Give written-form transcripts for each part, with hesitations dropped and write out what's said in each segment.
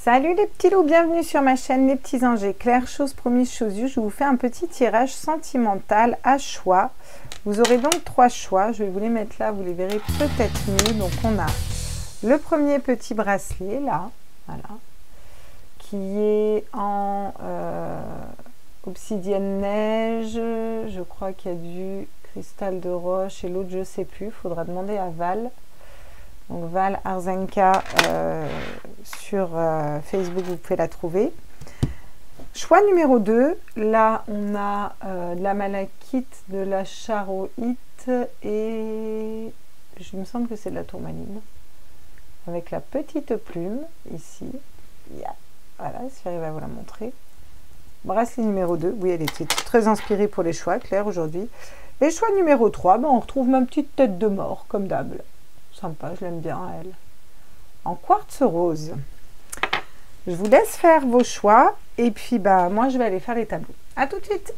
Salut les petits loups, bienvenue sur ma chaîne Les Petits Anges Éclairs. Chose promise, chose due, je vous fais un petit tirage sentimental à choix. Vous aurez donc 3 choix, je vais vous les mettre là, vous les verrez peut-être mieux. Donc on a le premier petit bracelet là, voilà, qui est en obsidienne neige, je crois qu'il y a du cristal de roche et l'autre je sais plus, il faudra demander à Val. Donc Val Arzenka sur Facebook, vous pouvez la trouver. Choix numéro 2, là on a de la malachite, de la charoïte et je me semble que c'est de la tourmaline. Avec la petite plume ici. Voilà, si j'arrive à vous la montrer. Bracelet numéro 2, oui elle était très inspirée pour les choix, Claire aujourd'hui. Et choix numéro 3, ben, on retrouve ma petite tête de mort, comme d'hab. Sympa, je l'aime bien elle. En quartz rose. Je vous laisse faire vos choix et puis bah moi je vais aller faire les tableaux. À tout de suite.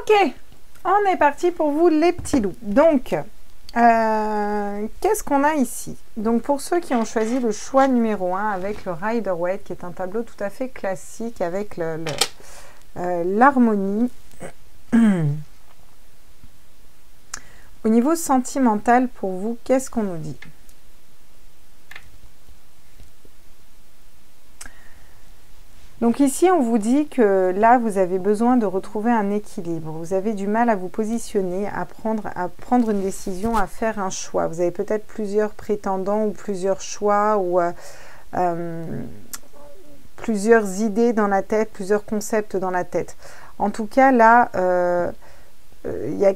Ok, on est parti pour vous les petits loups. Donc, qu'est-ce qu'on a ici? Donc, pour ceux qui ont choisi le choix numéro 1 avec le Rider-Waite, qui est un tableau tout à fait classique avec l'harmonie. Au niveau sentimental, pour vous, qu'est-ce qu'on nous dit? Donc ici, on vous dit que là, vous avez besoin de retrouver un équilibre. Vous avez du mal à vous positionner, à prendre une décision, à faire un choix. Vous avez peut-être plusieurs prétendants ou plusieurs choix ou plusieurs idées dans la tête, plusieurs concepts dans la tête. En tout cas, là, il y a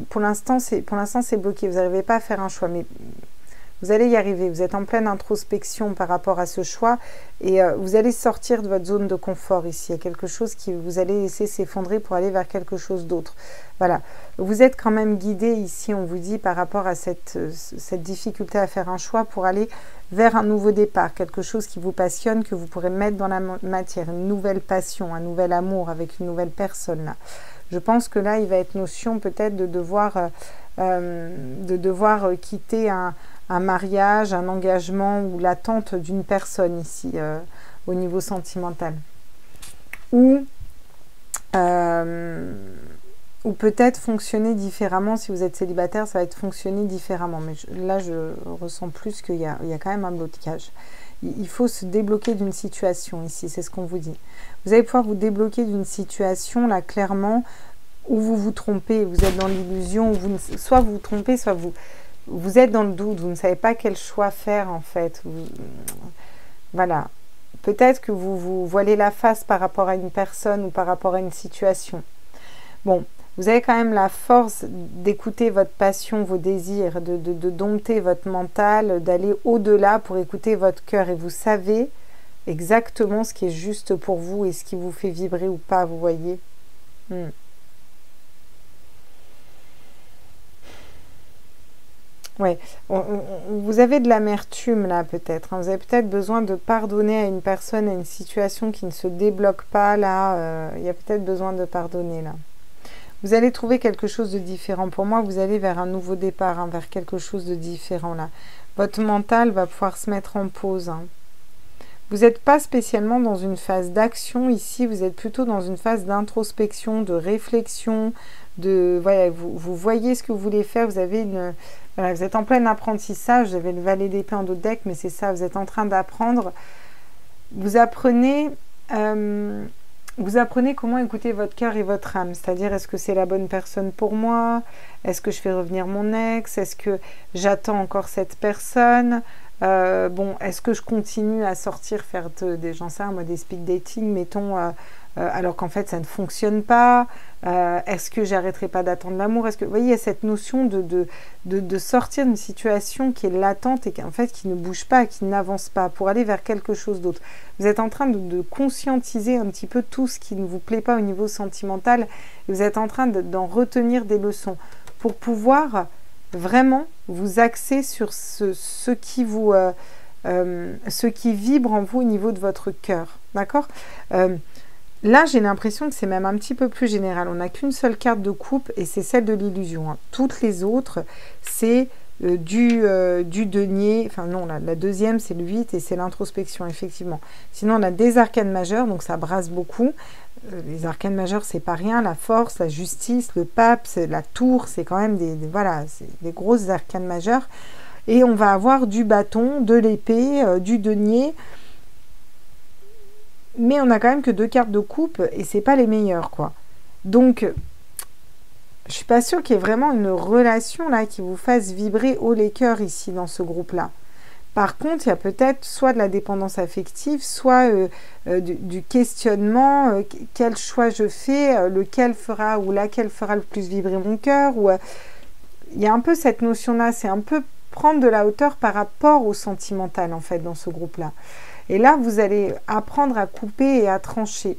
pour l'instant, c'est bloqué. Vous n'arrivez pas à faire un choix, mais vous allez y arriver. Vous êtes en pleine introspection par rapport à ce choix et vous allez sortir de votre zone de confort ici. Il y a quelque chose qui vous allez laisser s'effondrer pour aller vers quelque chose d'autre. Voilà. Vous êtes quand même guidé ici, on vous dit, par rapport à cette difficulté à faire un choix pour aller vers un nouveau départ, quelque chose qui vous passionne, que vous pourrez mettre dans la matière, une nouvelle passion, un nouvel amour avec une nouvelle personne là. Je pense que là, il va être notion peut-être de devoir quitter un mariage, un engagement ou l'attente d'une personne ici au niveau sentimental. Ou peut-être fonctionner différemment. Si vous êtes célibataire, ça va être fonctionner différemment. Mais là, je ressens plus qu'il y a quand même un blocage. Il faut se débloquer d'une situation ici, c'est ce qu'on vous dit. Vous allez pouvoir vous débloquer d'une situation, là, clairement, où vous vous trompez, vous êtes dans l'illusion, soit vous vous trompez, soit vous êtes dans le doute, vous ne savez pas quel choix faire, en fait. Voilà. Peut-être que vous voilez la face par rapport à une personne ou par rapport à une situation. Bon, vous avez quand même la force d'écouter votre passion, vos désirs, de dompter votre mental, d'aller au-delà pour écouter votre cœur. Et vous savez exactement ce qui est juste pour vous et ce qui vous fait vibrer ou pas, vous voyez. Ouais, vous avez de l'amertume là peut-être. Hein. Vous avez peut-être besoin de pardonner à une personne, à une situation qui ne se débloque pas là. Il y a peut-être besoin de pardonner là. Vous allez trouver quelque chose de différent. Pour moi, vous allez vers un nouveau départ, hein, vers quelque chose de différent là. Votre mental va pouvoir se mettre en pause. Hein. Vous n'êtes pas spécialement dans une phase d'action ici, vous êtes plutôt dans une phase d'introspection, de réflexion, voilà, vous voyez ce que vous voulez faire, vous avez voilà, vous êtes en plein apprentissage, vous avez le valet d'épée en dos de deck, mais c'est ça, vous êtes en train d'apprendre. Vous apprenez comment écouter votre cœur et votre âme, c'est-à-dire est-ce que c'est la bonne personne pour moi? Est-ce que je fais revenir mon ex? Est-ce que j'attends encore cette personne? Bon, est-ce que je continue à sortir, faire des, j'en sais rien, moi, des speed dating, mettons, alors qu'en fait ça ne fonctionne pas, est-ce que j'arrêterai pas d'attendre l'amour, est-ce que, vous voyez, il y a cette notion de sortir d'une situation qui est latente et qui, en fait, qui ne bouge pas, qui n'avance pas, pour aller vers quelque chose d'autre. Vous êtes en train de conscientiser un petit peu tout ce qui ne vous plaît pas au niveau sentimental, et vous êtes en train d'en retenir des leçons, pour pouvoir vraiment vous axer sur ce qui vous... ce qui vibre en vous au niveau de votre cœur, d'accord? Là, j'ai l'impression que c'est même un petit peu plus général. On n'a qu'une seule carte de coupe et c'est celle de l'illusion, hein. Toutes les autres, c'est du denier. Enfin non, la deuxième, c'est le 8 et c'est l'introspection, effectivement. Sinon, on a des arcanes majeures, donc ça brasse beaucoup. Les arcanes majeures, c'est pas rien. La force, la justice, le pape, la tour, c'est quand même voilà, c'est des grosses arcanes majeures. Et on va avoir du bâton, de l'épée, du denier. Mais on n'a quand même que 2 cartes de coupe et c'est pas les meilleures, quoi. Donc, je suis pas sûre qu'il y ait vraiment une relation là qui vous fasse vibrer haut les cœurs ici dans ce groupe-là. Par contre, il y a peut-être soit de la dépendance affective, soit du questionnement, quel choix je fais, lequel fera ou laquelle fera le plus vibrer mon cœur. Ou il y a un peu cette notion-là, c'est un peu prendre de la hauteur par rapport au sentimental en fait dans ce groupe-là. Et là, vous allez apprendre à couper et à trancher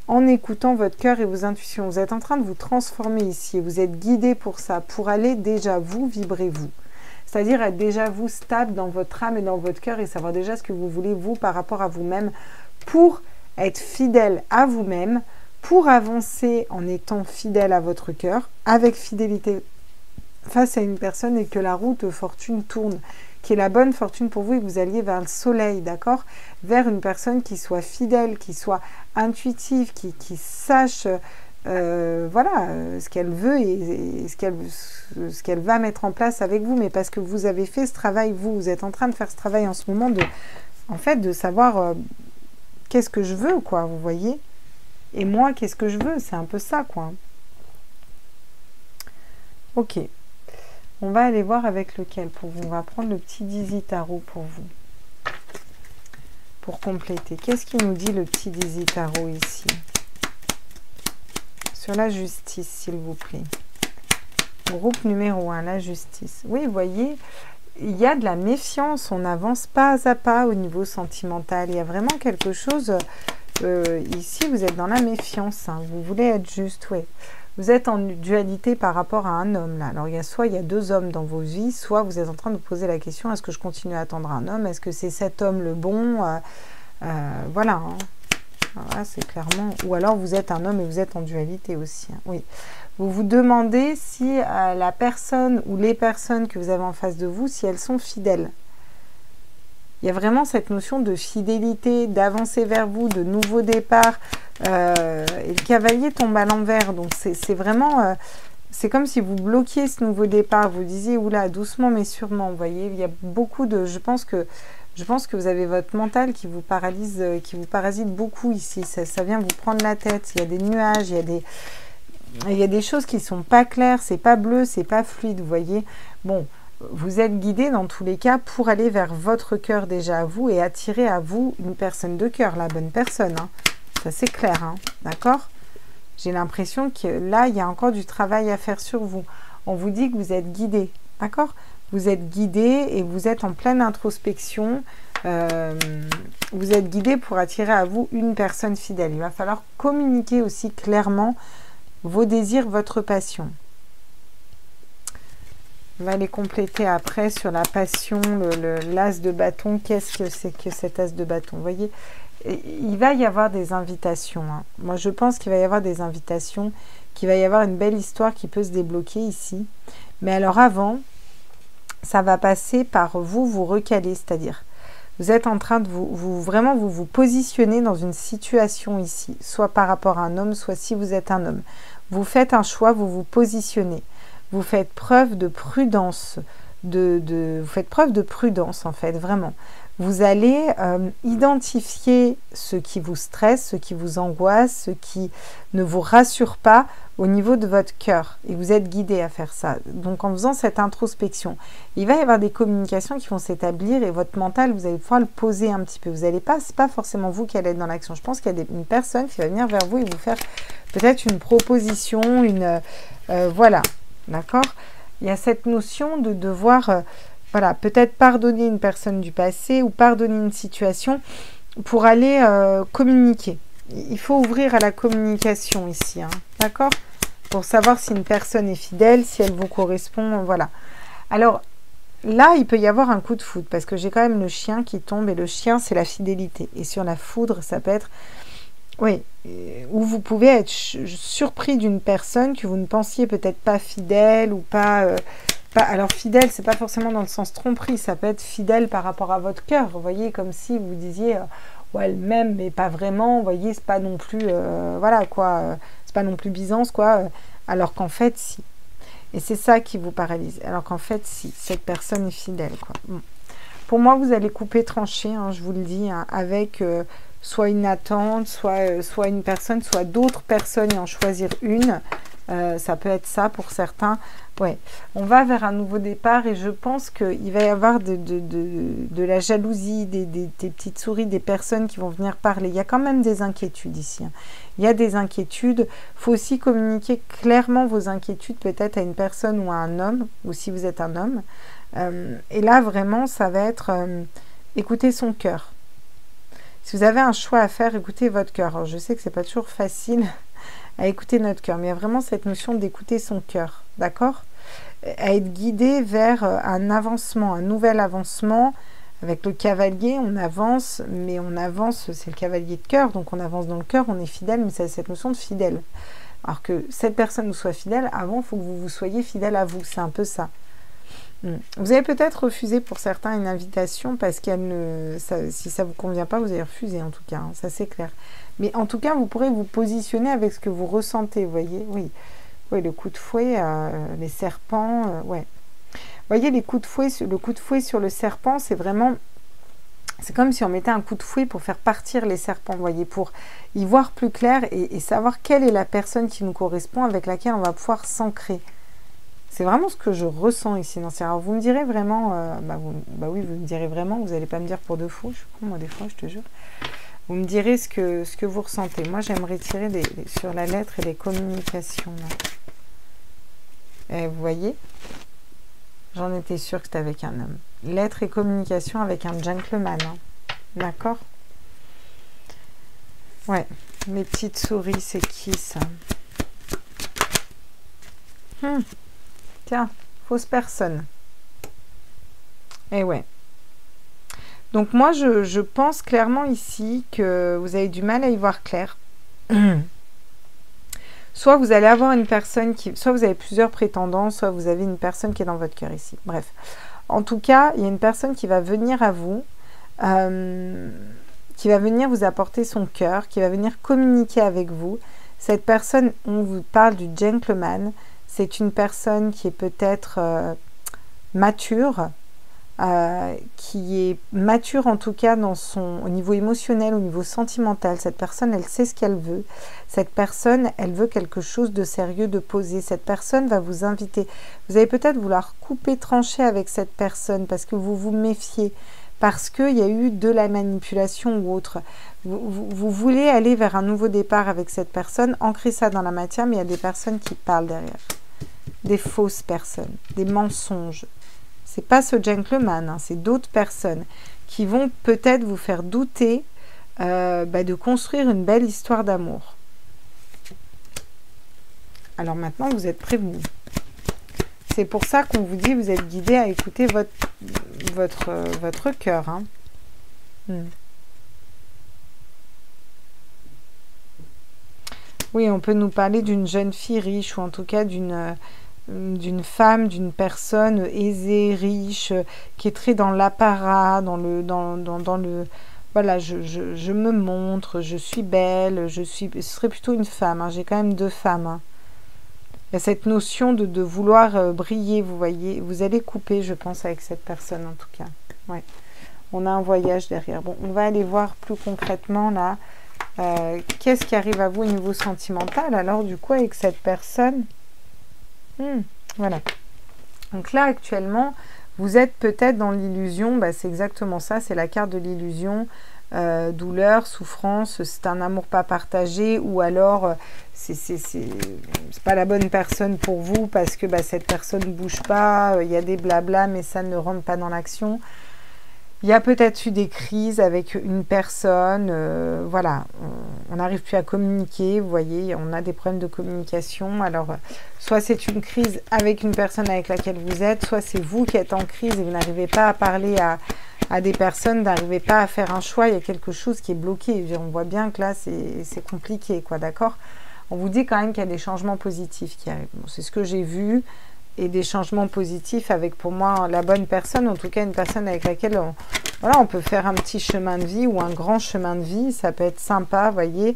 en écoutant votre cœur et vos intuitions. Vous êtes en train de vous transformer ici et vous êtes guidé pour ça, pour aller déjà vous, vibrer vous. C'est-à-dire être déjà vous stable dans votre âme et dans votre cœur et savoir déjà ce que vous voulez vous par rapport à vous-même pour être fidèle à vous-même, pour avancer en étant fidèle à votre cœur, avec fidélité face à une personne et que la roue de fortune tourne, qui est la bonne fortune pour vous et que vous alliez vers le soleil, d'accord? Vers une personne qui soit fidèle, qui soit intuitive, qui sache voilà, ce qu'elle veut et ce qu'elle va mettre en place avec vous, mais parce que vous avez fait ce travail, vous êtes en train de faire ce travail en ce moment en fait, de savoir qu'est-ce que je veux, quoi, vous voyez? Et moi, qu'est-ce que je veux? C'est un peu ça, quoi. Ok. On va aller voir avec lequel pour vous. On va prendre le petit Dizzy Tarot pour vous. Pour compléter. Qu'est-ce qui nous dit le petit Dizzy Tarot ici? Sur la justice, s'il vous plaît. Groupe numéro 1, la justice. Oui, vous voyez, il y a de la méfiance. On n'avance pas à pas au niveau sentimental. Il y a vraiment quelque chose... ici, vous êtes dans la méfiance. Hein. Vous voulez être juste, oui. Vous êtes en dualité par rapport à un homme, là. Alors, soit il y a 2 hommes dans vos vies, soit vous êtes en train de vous poser la question, est-ce que je continue à attendre un homme? Est-ce que c'est cet homme le bon? Voilà. Hein. Voilà, c'est clairement... Ou alors, vous êtes un homme et vous êtes en dualité aussi. Hein. Oui. Vous vous demandez si la personne ou les personnes que vous avez en face de vous, si elles sont fidèles. Il y a vraiment cette notion de fidélité, d'avancer vers vous, de nouveau départ. Et le cavalier tombe à l'envers. Donc, c'est vraiment... c'est comme si vous bloquiez ce nouveau départ. Vous disiez, oula, doucement mais sûrement. Vous voyez, il y a beaucoup de... Je pense que vous avez votre mental qui vous paralyse, qui vous parasite beaucoup ici. Ça vient vous prendre la tête. Il y a des nuages, il y a des choses qui ne sont pas claires. C'est pas bleu, c'est pas fluide, vous voyez. Bon... Vous êtes guidé dans tous les cas pour aller vers votre cœur déjà à vous et attirer à vous une personne de cœur, la bonne personne. Hein. Ça c'est clair, hein. D'accord? J'ai l'impression que là, il y a encore du travail à faire sur vous. On vous dit que vous êtes guidé, d'accord? Vous êtes guidé et vous êtes en pleine introspection. Vous êtes guidé pour attirer à vous une personne fidèle. Il va falloir communiquer aussi clairement vos désirs, votre passion. On va les compléter après sur la passion, l'as de bâton. Qu'est-ce que c'est que cet as de bâton? Vous voyez, il va y avoir des invitations. Hein. Moi, je pense qu'il va y avoir des invitations, qu'il va y avoir une belle histoire qui peut se débloquer ici. Mais alors avant, ça va passer par vous recaler, c'est-à-dire vous êtes en train de vous positionner dans une situation ici, soit par rapport à un homme, soit si vous êtes un homme. Vous faites un choix, vous vous positionnez. Vous faites preuve de prudence, vous faites preuve de prudence en fait, vraiment. Vous allez identifier ce qui vous stresse, ce qui vous angoisse, ce qui ne vous rassure pas au niveau de votre cœur. Et vous êtes guidé à faire ça. Donc en faisant cette introspection, il va y avoir des communications qui vont s'établir et votre mental, vous allez pouvoir le poser un petit peu. Vous n'allez pas, c'est pas forcément vous qui allez être dans l'action. Je pense qu'il y a une personne qui va venir vers vous et vous faire peut-être une proposition, voilà, d'accord? Il y a cette notion de devoir... voilà, peut-être pardonner une personne du passé ou pardonner une situation pour aller communiquer. Il faut ouvrir à la communication ici, hein, d'accord? Pour savoir si une personne est fidèle, si elle vous correspond, voilà. Alors, là, il peut y avoir un coup de foudre, parce que j'ai quand même le chien qui tombe, et le chien, c'est la fidélité. Et sur la foudre, ça peut être... Oui, où vous pouvez être surpris d'une personne que vous ne pensiez peut-être pas fidèle ou pas... alors fidèle, c'est pas forcément dans le sens tromperie, ça peut être fidèle par rapport à votre cœur, vous voyez, comme si vous disiez ouais, elle m'aime mais pas vraiment, vous voyez, c'est pas non plus voilà quoi, c'est pas non plus Byzance quoi, alors qu'en fait si. Et c'est ça qui vous paralyse, alors qu'en fait si, cette personne est fidèle quoi. Bon. Pour moi, vous allez couper trancher, hein, je vous le dis, hein, avec soit une attente, soit une personne, soit d'autres personnes et en choisir une. Ça peut être ça pour certains. Ouais, on va vers un nouveau départ et je pense qu'il va y avoir de la jalousie, des petites souris, des personnes qui vont venir parler. Il y a quand même des inquiétudes ici. Hein. Il y a des inquiétudes. Il faut aussi communiquer clairement vos inquiétudes peut-être à une personne ou à un homme, ou si vous êtes un homme. Et là, vraiment, ça va être écouter son cœur. Si vous avez un choix à faire, écoutez votre cœur. Alors, je sais que c'est pas toujours facile à écouter notre cœur, mais il y a vraiment cette notion d'écouter son cœur, d'accord? À être guidé vers un avancement, un nouvel avancement. Avec le cavalier, on avance, mais on avance, c'est le cavalier de cœur, donc on avance dans le cœur, on est fidèle, mais c'est cette notion de fidèle. Alors que cette personne vous soit fidèle, avant, il faut que vous soyez fidèle à vous, c'est un peu ça. Vous avez peut-être refusé pour certains une invitation parce qu'elle ne, si ça ne vous convient pas, vous avez refusé en tout cas, hein, ça c'est clair. Mais en tout cas, vous pourrez vous positionner avec ce que vous ressentez, vous voyez, oui. Oui, le coup de fouet, les serpents, ouais. Vous voyez, les coups de fouet, le coup de fouet sur le serpent, c'est vraiment... C'est comme si on mettait un coup de fouet pour faire partir les serpents, vous voyez, pour y voir plus clair et savoir quelle est la personne qui nous correspond, avec laquelle on va pouvoir s'ancrer. C'est vraiment ce que je ressens ici. Alors, vous me direz vraiment... bah oui, vous me direz vraiment, vous n'allez pas me dire pour de faux, je suis con, moi, des fois, je te jure. Vous me direz ce que vous ressentez. Moi, j'aimerais tirer sur la lettre et les communications. Et vous voyez, j'en étais sûre que c'était avec un homme. Lettre et communication avec un gentleman. Hein. D'accord? Ouais, mes petites souris, c'est qui ça? Tiens, fausse personne. Et ouais. Donc moi, je pense clairement ici que vous avez du mal à y voir clair. Soit vous allez avoir une personne qui... Soit vous avez plusieurs prétendants, soit vous avez une personne qui est dans votre cœur ici. Bref. En tout cas, il y a une personne qui va venir à vous, qui va venir vous apporter son cœur, qui va venir communiquer avec vous. Cette personne, on vous parle du gentleman, c'est une personne qui est peut-être mature, qui est mature en tout cas au niveau émotionnel, au niveau sentimental. Cette personne, elle sait ce qu'elle veut. Cette personne, elle veut quelque chose de sérieux, de posé. Cette personne va vous inviter. Vous allez peut-être vouloir couper, trancher avec cette personne parce que vous vous méfiez, parce qu'il y a eu de la manipulation ou autre. Vous voulez aller vers un nouveau départ avec cette personne, ancrer ça dans la matière, mais il y a des personnes qui parlent derrière. Des fausses personnes, des mensonges. C'est pas ce gentleman, hein, c'est d'autres personnes qui vont peut-être vous faire douter de construire une belle histoire d'amour. Alors maintenant, vous êtes prévenus. C'est pour ça qu'on vous dit, vous êtes guidé à écouter votre cœur. Hein. Oui, on peut nous parler d'une jeune fille riche ou en tout cas d'une femme, d'une personne aisée, riche, qui est très dans l'apparat, dans le voilà, je me montre, je suis belle, ce serait plutôt une femme, hein, j'ai quand même deux femmes. Hein. Il y a cette notion de vouloir briller, vous voyez. Vous allez couper, je pense, avec cette personne, en tout cas. Ouais. On a un voyage derrière. Bon, on va aller voir plus concrètement, là, qu'est-ce qui arrive à vous au niveau sentimental, alors, du coup, avec cette personne. Voilà. Donc là, actuellement, vous êtes peut-être dans l'illusion. Bah, c'est exactement ça, c'est la carte de l'illusion. Douleur, souffrance, c'est un amour pas partagé, ou alors c'est pas la bonne personne pour vous parce que bah, cette personne ne bouge pas, il y a des blabla mais ça ne rentre pas dans l'action. Il y a peut-être eu des crises avec une personne, voilà, on n'arrive plus à communiquer, vous voyez, on a des problèmes de communication. Alors, soit c'est une crise avec une personne avec laquelle vous êtes, soit c'est vous qui êtes en crise et vous n'arrivez pas à parler à des personnes, n'arrivez pas à faire un choix, il y a quelque chose qui est bloqué. On voit bien que là, c'est compliqué, quoi, d'accord? On vous dit quand même qu'il y a des changements positifs qui arrivent. Bon, c'est ce que j'ai vu. Et des changements positifs avec, pour moi, la bonne personne, en tout cas une personne avec laquelle voilà, on peut faire un petit chemin de vie ou un grand chemin de vie, ça peut être sympa, vous voyez.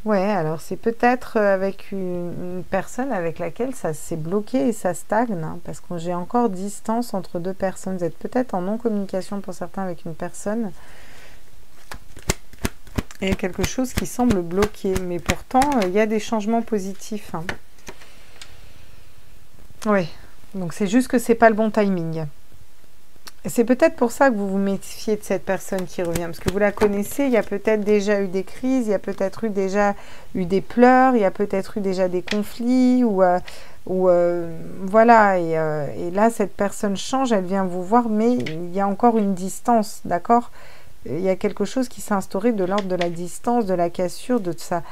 Ouais, alors c'est peut-être avec une personne avec laquelle ça s'est bloqué et ça stagne, hein, parce que j'ai encore distance entre deux personnes. Vous êtes peut-être en non-communication pour certains avec une personne. Il y a quelque chose qui semble bloqué, mais pourtant, il y a des changements positifs. Hein. Oui, donc c'est juste que c'est pas le bon timing. C'est peut-être pour ça que vous vous méfiez de cette personne qui revient, parce que vous la connaissez, il y a peut-être déjà eu des crises, il y a peut-être déjà eu des pleurs, il y a peut-être eu déjà des conflits, voilà, et là, cette personne change, elle vient vous voir, mais il y a encore une distance, d'accord ? Il y a quelque chose qui s'est instauré de l'ordre de la distance, de la cassure, de ça.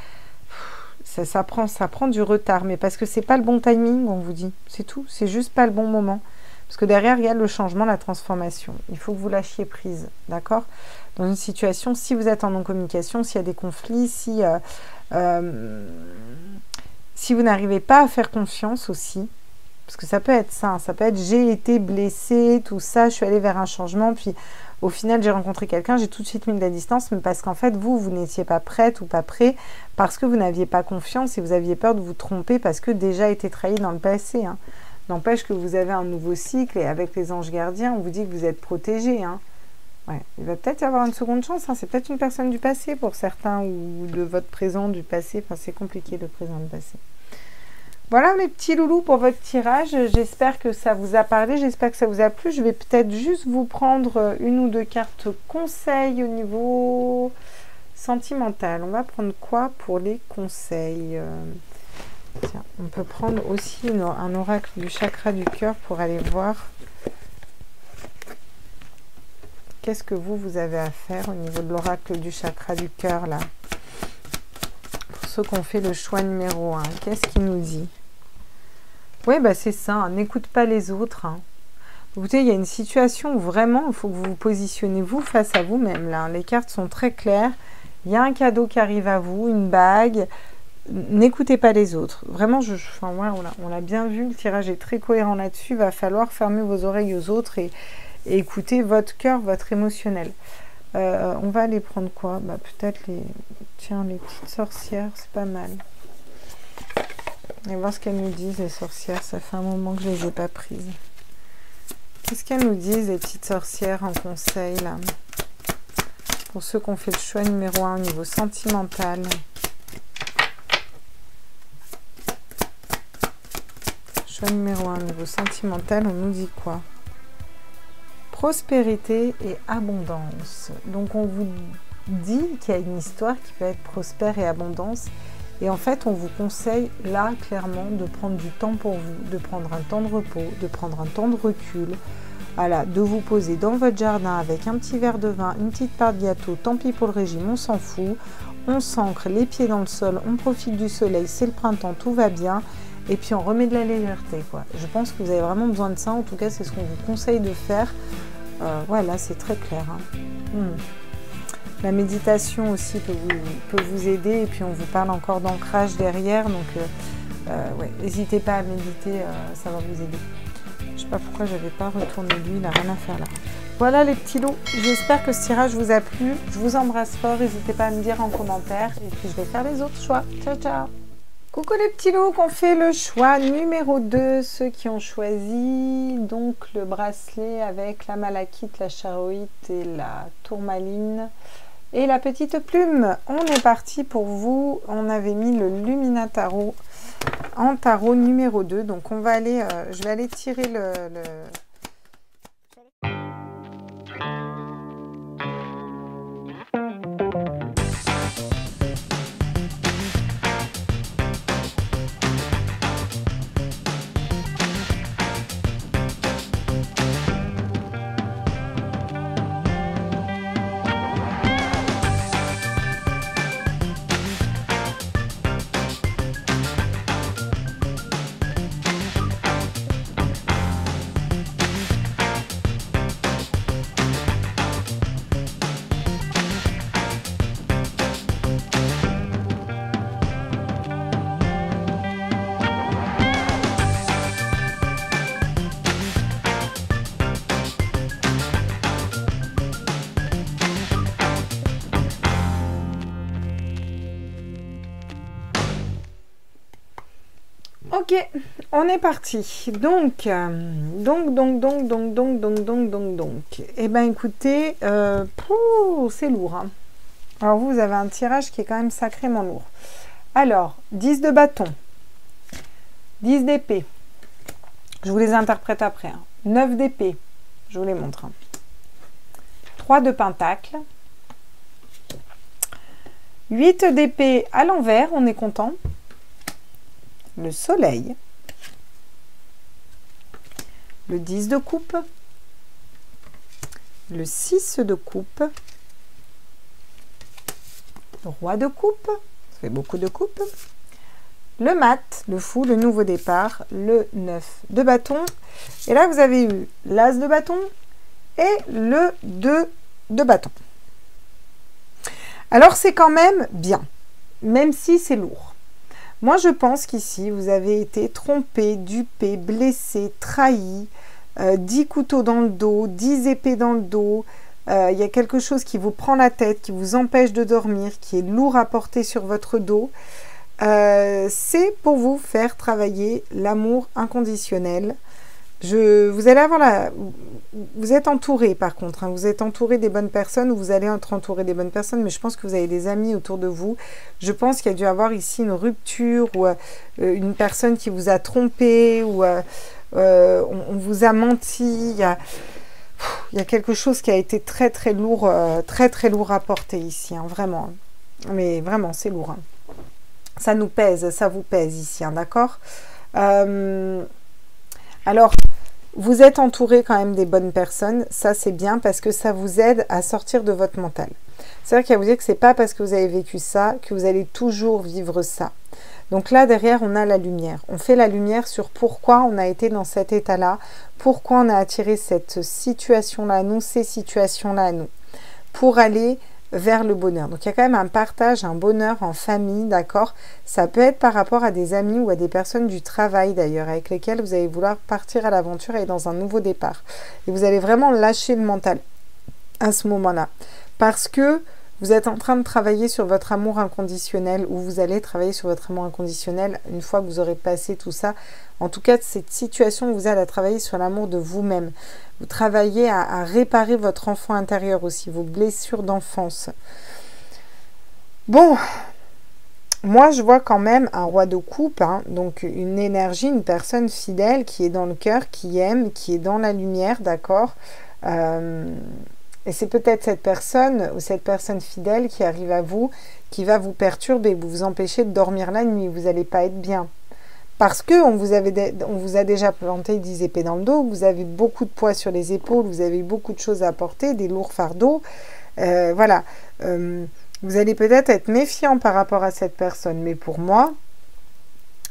Ça prend du retard, mais parce que c'est pas le bon timing, on vous dit. C'est tout, c'est juste pas le bon moment. Parce que derrière, il y a le changement, la transformation. Il faut que vous lâchiez prise, d'accord? Dans une situation, si vous êtes en non-communication, s'il y a des conflits, si vous n'arrivez pas à faire confiance aussi, parce que ça peut être ça, ça peut être j'ai été blessée, tout ça, je suis allée vers un changement, puis au final j'ai rencontré quelqu'un, j'ai tout de suite mis de la distance, mais parce qu'en fait vous n'étiez pas prête ou pas prêt, parce que vous n'aviez pas confiance et vous aviez peur de vous tromper parce que déjà été trahi dans le passé. Hein. N'empêche que vous avez un nouveau cycle et avec les anges gardiens, on vous dit que vous êtes protégés. Hein. Ouais. Il va peut-être y avoir une seconde chance, hein. C'est peut-être une personne du passé pour certains ou de votre présent du passé, enfin c'est compliqué le présent et le passé. Voilà mes petits loulous pour votre tirage, j'espère que ça vous a parlé, j'espère que ça vous a plu. Je vais peut-être juste vous prendre une ou deux cartes conseils au niveau sentimental. On va prendre quoi pour les conseils? Tiens, on peut prendre aussi un oracle du chakra du cœur pour aller voir qu'est-ce que vous avez à faire au niveau de l'oracle du chakra du cœur là. Ceux qui ont fait le choix numéro 1, qu'est-ce qu'il nous dit? Oui, bah c'est ça, hein, n'écoute pas les autres. Hein. Écoutez, il y a une situation où vraiment, il faut que vous vous positionnez vous face à vous-même. Là, les cartes sont très claires. Il y a un cadeau qui arrive à vous, une bague. N'écoutez pas les autres. Vraiment, enfin, ouais, on l'a bien vu, le tirage est très cohérent là-dessus. Il va falloir fermer vos oreilles aux autres et écouter votre cœur, votre émotionnel. On va aller prendre quoi? Bah, peut-être les petites sorcières, c'est pas mal. Et voir ce qu'elles nous disent, les sorcières. Ça fait un moment que je les ai pas prises. Qu'est-ce qu'elles nous disent, les petites sorcières, en conseil, là? Pour ceux qui ont fait le choix numéro 1 au niveau sentimental. Choix numéro 1 au niveau sentimental, on nous dit quoi? Prospérité et abondance. Donc on vous dit qu'il y a une histoire qui peut être prospère et abondance. Et en fait, on vous conseille là, clairement, de prendre du temps pour vous, de prendre un temps de repos, de prendre un temps de recul. Voilà, de vous poser dans votre jardin avec un petit verre de vin, une petite part de gâteau. Tant pis pour le régime, on s'en fout. On s'ancre les pieds dans le sol, on profite du soleil, c'est le printemps, tout va bien. Et puis on remet de la légèreté, quoi. Je pense que vous avez vraiment besoin de ça. En tout cas, c'est ce qu'on vous conseille de faire. Voilà, c'est très clair. Hein. La méditation aussi peut vous aider. Et puis on vous parle encore d'ancrage derrière. Donc, ouais, n'hésitez pas à méditer, ça va vous aider. Je ne sais pas pourquoi j'avais pas retourné lui, il n'a rien à faire là. Voilà les petits loups, j'espère que ce tirage vous a plu. Je vous embrasse fort, n'hésitez pas à me dire en commentaire. Et puis je vais faire les autres choix. Ciao, ciao. Coucou les petits loups, qu'on fait le choix numéro 2. Ceux qui ont choisi donc le bracelet avec la malachite, la charoïte et la tourmaline. Et la petite plume. On est parti pour vous. On avait mis le Lumina Tarot en tarot numéro 2. Donc on va aller, je vais aller tirer le... Ok, on est parti. Donc, eh ben écoutez, c'est lourd. Hein. Alors vous avez un tirage qui est quand même sacrément lourd. Alors, 10 de bâton, 10 d'épée. Je vous les interprète après. Hein. 9 d'épée, je vous les montre. Hein. 3 de pentacle. 8 d'épée à l'envers, on est content. Le soleil, le 10 de coupe, le 6 de coupe, le roi de coupe, ça fait beaucoup de coupes, le mat, le fou, le nouveau départ, le 9 de bâton, et là vous avez eu l'as de bâton et le 2 de bâton. Alors c'est quand même bien, même si c'est lourd. Moi, je pense qu'ici, vous avez été trompé, dupé, blessé, trahi, 10 couteaux dans le dos, 10 épées dans le dos. Il y a quelque chose qui vous prend la tête, qui vous empêche de dormir, qui est lourd à porter sur votre dos. C'est pour vous faire travailler l'amour inconditionnel. Vous allez avoir vous êtes entouré par contre, hein, vous êtes entouré des bonnes personnes ou vous allez être entouré des bonnes personnes, mais je pense que vous avez des amis autour de vous. Je pense qu'il y a dû avoir ici une rupture ou une personne qui vous a trompé ou on vous a menti. Il y a quelque chose qui a été très très lourd à porter ici, hein, vraiment. Mais vraiment, c'est lourd. Hein. Ça nous pèse, ça vous pèse ici, hein, d'accord ? Alors, vous êtes entouré quand même des bonnes personnes, ça c'est bien parce que ça vous aide à sortir de votre mental. C'est-à-dire qu'il va vous dire que c'est pas parce que vous avez vécu ça que vous allez toujours vivre ça. Donc là, derrière, on a la lumière. On fait la lumière sur pourquoi on a été dans cet état-là, pourquoi on a attiré cette situation-là à nous, ces situations-là à nous, pour aller vers le bonheur. Donc il y a quand même un partage, un bonheur en famille, d'accord? Ça peut être par rapport à des amis ou à des personnes du travail d'ailleurs, avec lesquelles vous allez vouloir partir à l'aventure et dans un nouveau départ. Et vous allez vraiment lâcher le mental à ce moment-là. Parce que vous êtes en train de travailler sur votre amour inconditionnel, ou vous allez travailler sur votre amour inconditionnel une fois que vous aurez passé tout ça. En tout cas, cette situation vous aide à travailler sur l'amour de vous-même. Vous travaillez à réparer votre enfant intérieur aussi, vos blessures d'enfance. Bon, moi je vois quand même un roi de coupe, hein, donc une énergie, une personne fidèle qui est dans le cœur, qui aime, qui est dans la lumière, d'accord et c'est peut-être cette personne ou cette personne fidèle qui arrive à vous, qui va vous perturber, vous empêcher de dormir la nuit, vous n'allez pas être bien. Parce qu'on vous a déjà planté 10 épées dans le dos, vous avez beaucoup de poids sur les épaules, vous avez beaucoup de choses à porter, des lourds fardeaux. Voilà. Vous allez peut-être être méfiant par rapport à cette personne, mais pour moi,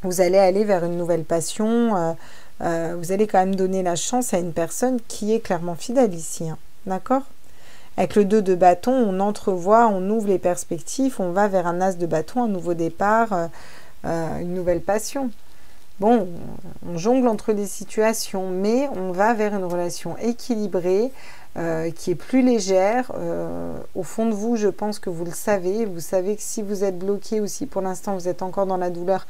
vous allez aller vers une nouvelle passion. Vous allez quand même donner la chance à une personne qui est clairement fidèle ici. Hein, d'accord ? Avec le 2 de bâton, on entrevoit, on ouvre les perspectives, on va vers un as de bâton, un nouveau départ, une nouvelle passion. bon, on jongle entre les situations, mais on va vers une relation équilibrée, qui est plus légère. Au fond de vous, je pense que vous le savez. Vous savez que si vous êtes bloqué ou si pour l'instant vous êtes encore dans la douleur,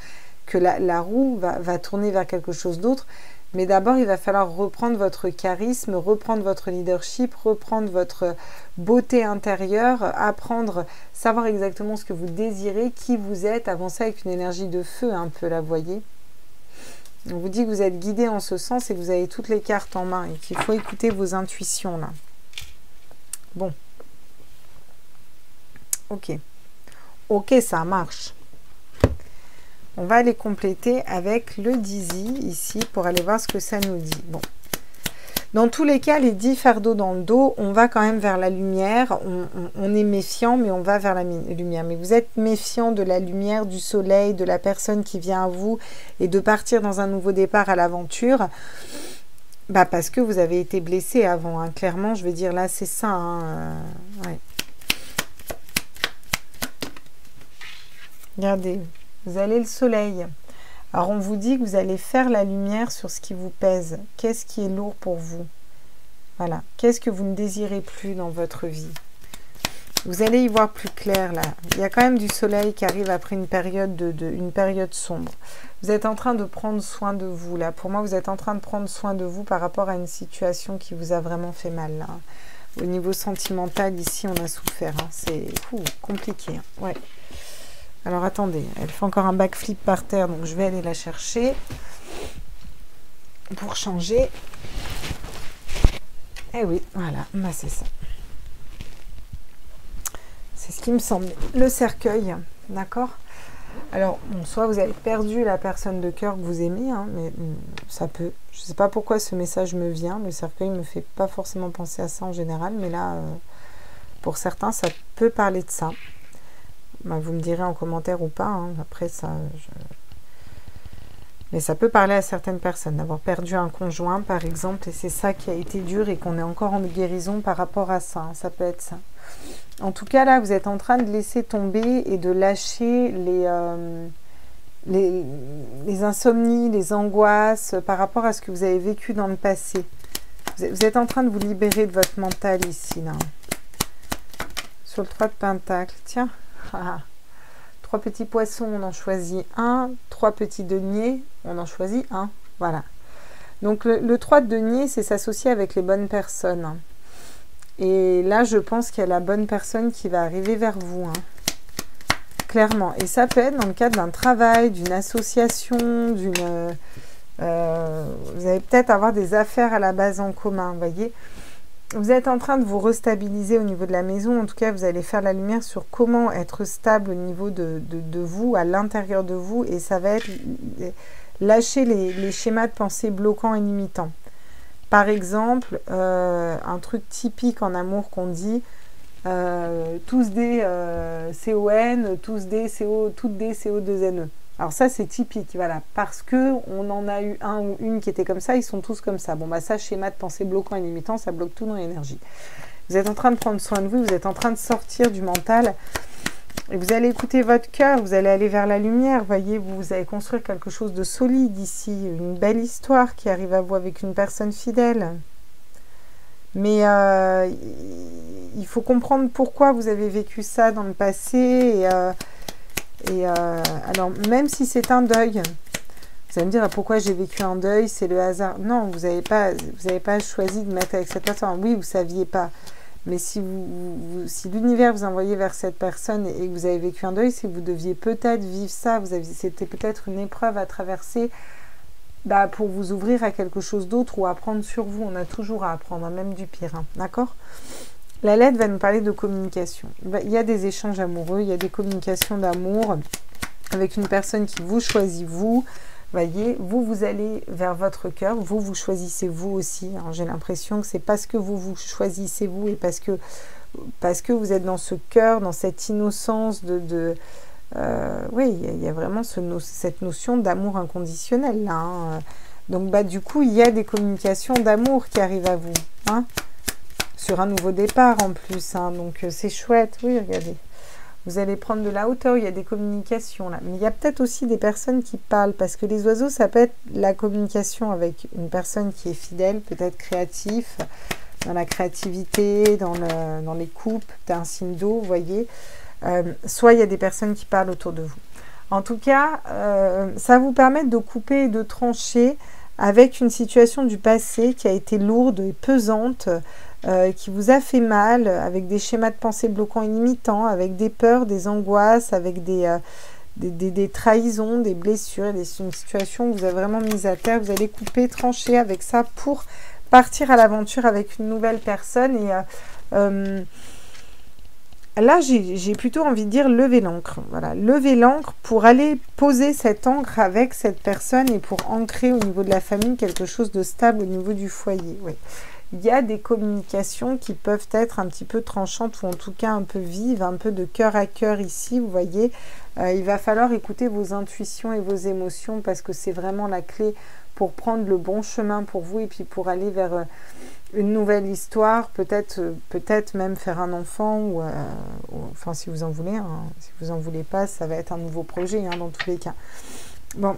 que la roue va tourner vers quelque chose d'autre. Mais d'abord, il va falloir reprendre votre charisme, reprendre votre leadership, reprendre votre beauté intérieure, apprendre, savoir exactement ce que vous désirez, qui vous êtes, avancer avec une énergie de feu un peu, là, vous voyez. On vous dit que vous êtes guidé en ce sens et que vous avez toutes les cartes en main et qu'il faut écouter vos intuitions, là. Bon. Ok. Ok, ça marche. On va aller compléter avec le Dizzy ici pour aller voir ce que ça nous dit. Bon. Dans tous les cas, les 10 fardeaux dans le dos, on va quand même vers la lumière. On est méfiant, mais on va vers la lumière. Mais vous êtes méfiant de la lumière, du soleil, de la personne qui vient à vous et de partir dans un nouveau départ à l'aventure. Bah parce que vous avez été blessé avant. Hein. Clairement, je veux dire, là, c'est ça. Hein. Ouais. Regardez. Vous allez le soleil. Alors, on vous dit que vous allez faire la lumière sur ce qui vous pèse. Qu'est-ce qui est lourd pour vous? Voilà. Qu'est-ce que vous ne désirez plus dans votre vie? Vous allez y voir plus clair, là. Il y a quand même du soleil qui arrive après une période, une période sombre. Vous êtes en train de prendre soin de vous, là. Pour moi, vous êtes en train de prendre soin de vous par rapport à une situation qui vous a vraiment fait mal, là. Au niveau sentimental, ici, on a souffert. Hein. C'est compliqué. Hein. Ouais. Alors, attendez, elle fait encore un backflip par terre, donc je vais aller la chercher pour changer. Eh oui, voilà, bah c'est ça. C'est ce qui me semble. Le cercueil, d'accord? Alors, bon, soit vous avez perdu la personne de cœur que vous aimez, hein, mais ça peut. Je ne sais pas pourquoi ce message me vient. Le cercueil ne me fait pas forcément penser à ça en général, mais là, pour certains, ça peut parler de ça. Bah, vous me direz en commentaire ou pas, hein. Après ça, mais ça peut parler à certaines personnes, d'avoir perdu un conjoint par exemple, et c'est ça qui a été dur et qu'on est encore en guérison par rapport à ça, hein. Ça peut être ça. En tout cas là, vous êtes en train de laisser tomber et de lâcher les insomnies, les angoisses par rapport à ce que vous avez vécu dans le passé. Vous êtes en train de vous libérer de votre mental ici, là. Sur le 3 de Pentacle, tiens. 3 petits poissons, on en choisit un. 3 petits deniers, on en choisit un. Voilà. Donc le 3 de denier, c'est s'associer avec les bonnes personnes. Et là, je pense qu'il y a la bonne personne qui va arriver vers vous. Hein. Clairement. Et ça peut être dans le cadre d'un travail, d'une association, d'une... vous allez peut-être avoir des affaires à la base en commun, vous voyez. Vous êtes en train de vous restabiliser au niveau de la maison. En tout cas, vous allez faire la lumière sur comment être stable au niveau de vous, à l'intérieur de vous. Et ça va être lâcher les schémas de pensée bloquants et limitants. Par exemple, un truc typique en amour qu'on dit, tous des CON, tous des CO, toutes des CO2NE. Alors ça, c'est typique, voilà, parce que on en a eu un ou une qui était comme ça, ils sont tous comme ça. Bon, bah ça, schéma de pensée bloquant et limitant, ça bloque tout dans l'énergie. Vous êtes en train de prendre soin de vous, vous êtes en train de sortir du mental, et vous allez écouter votre cœur, vous allez aller vers la lumière, voyez, vous allez construire quelque chose de solide ici, une belle histoire qui arrive à vous avec une personne fidèle. Mais il faut comprendre pourquoi vous avez vécu ça dans le passé, alors, même si c'est un deuil, vous allez me dire pourquoi j'ai vécu un deuil, c'est le hasard. Non, vous n'avez pas choisi de mettre avec cette personne. Oui, vous ne saviez pas. Mais si l'univers vous envoyait vers cette personne et que vous avez vécu un deuil, c'est que vous deviez peut-être vivre ça. C'était peut-être une épreuve à traverser pour vous ouvrir à quelque chose d'autre ou apprendre sur vous. On a toujours à apprendre, même du pire. Hein, d'accord ? La lettre va nous parler de communication. Il y a des échanges amoureux, il y a des communications d'amour avec une personne qui vous choisit, vous. Voyez, vous allez vers votre cœur, vous choisissez vous aussi. J'ai l'impression que c'est parce que vous choisissez vous et parce que vous êtes dans ce cœur, dans cette innocence oui, il y a vraiment cette notion d'amour inconditionnel là. Hein. Donc du coup, il y a des communications d'amour qui arrivent à vous. Hein. Sur un nouveau départ en plus, hein, donc c'est chouette, oui, regardez. Vous allez prendre de la hauteur, il y a des communications là. Mais il y a peut-être aussi des personnes qui parlent, parce que les oiseaux, ça peut être la communication avec une personne qui est fidèle, peut-être créatif, dans la créativité, dans les coupes d'un signe d'eau, vous voyez. Soit il y a des personnes qui parlent autour de vous. En tout cas, ça vous permet de couper et de trancher avec une situation du passé qui a été lourde et pesante, qui vous a fait mal, avec des schémas de pensée bloquants et limitants, avec des peurs, des angoisses, avec des trahisons, des blessures, une situation que vous avez vraiment mise à terre. Vous allez couper, trancher avec ça pour partir à l'aventure avec une nouvelle personne. Et là, j'ai plutôt envie de dire lever l'ancre. Voilà, lever l'ancre pour aller poser cette ancre avec cette personne et pour ancrer au niveau de la famille quelque chose de stable au niveau du foyer. Oui. Il y a des communications qui peuvent être un petit peu tranchantes ou en tout cas un peu vives, un peu de cœur à cœur ici, vous voyez. Il va falloir écouter vos intuitions et vos émotions parce que c'est vraiment la clé pour prendre le bon chemin pour vous et puis pour aller vers une nouvelle histoire, peut-être même faire un enfant ou enfin si vous en voulez, hein, si vous en voulez pas, ça va être un nouveau projet hein, dans tous les cas. Bon,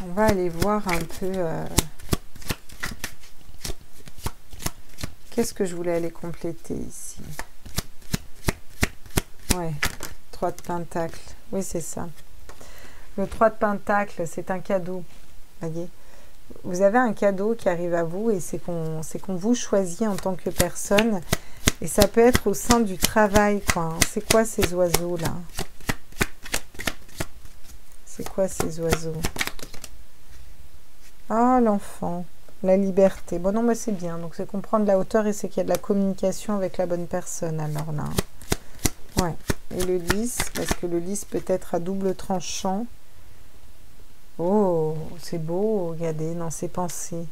on va aller voir un peu... Qu'est-ce que je voulais aller compléter ici? Ouais, 3 de Pentacles. Oui, c'est ça. Le 3 de Pentacles, c'est un cadeau. Voyez, vous avez un cadeau qui arrive à vous et c'est qu'on vous choisit en tant que personne. Et ça peut être au sein du travail, quoi. C'est quoi ces oiseaux-là? C'est quoi ces oiseaux? Ah, l'enfant. La liberté. Bon, non, mais c'est bien. Donc, c'est qu'on prend de la hauteur et c'est qu'il y a de la communication avec la bonne personne. Alors là. Ouais. Et le lys, parce que le lys peut être à double tranchant. Oh, c'est beau, regardez, dans ses pensées.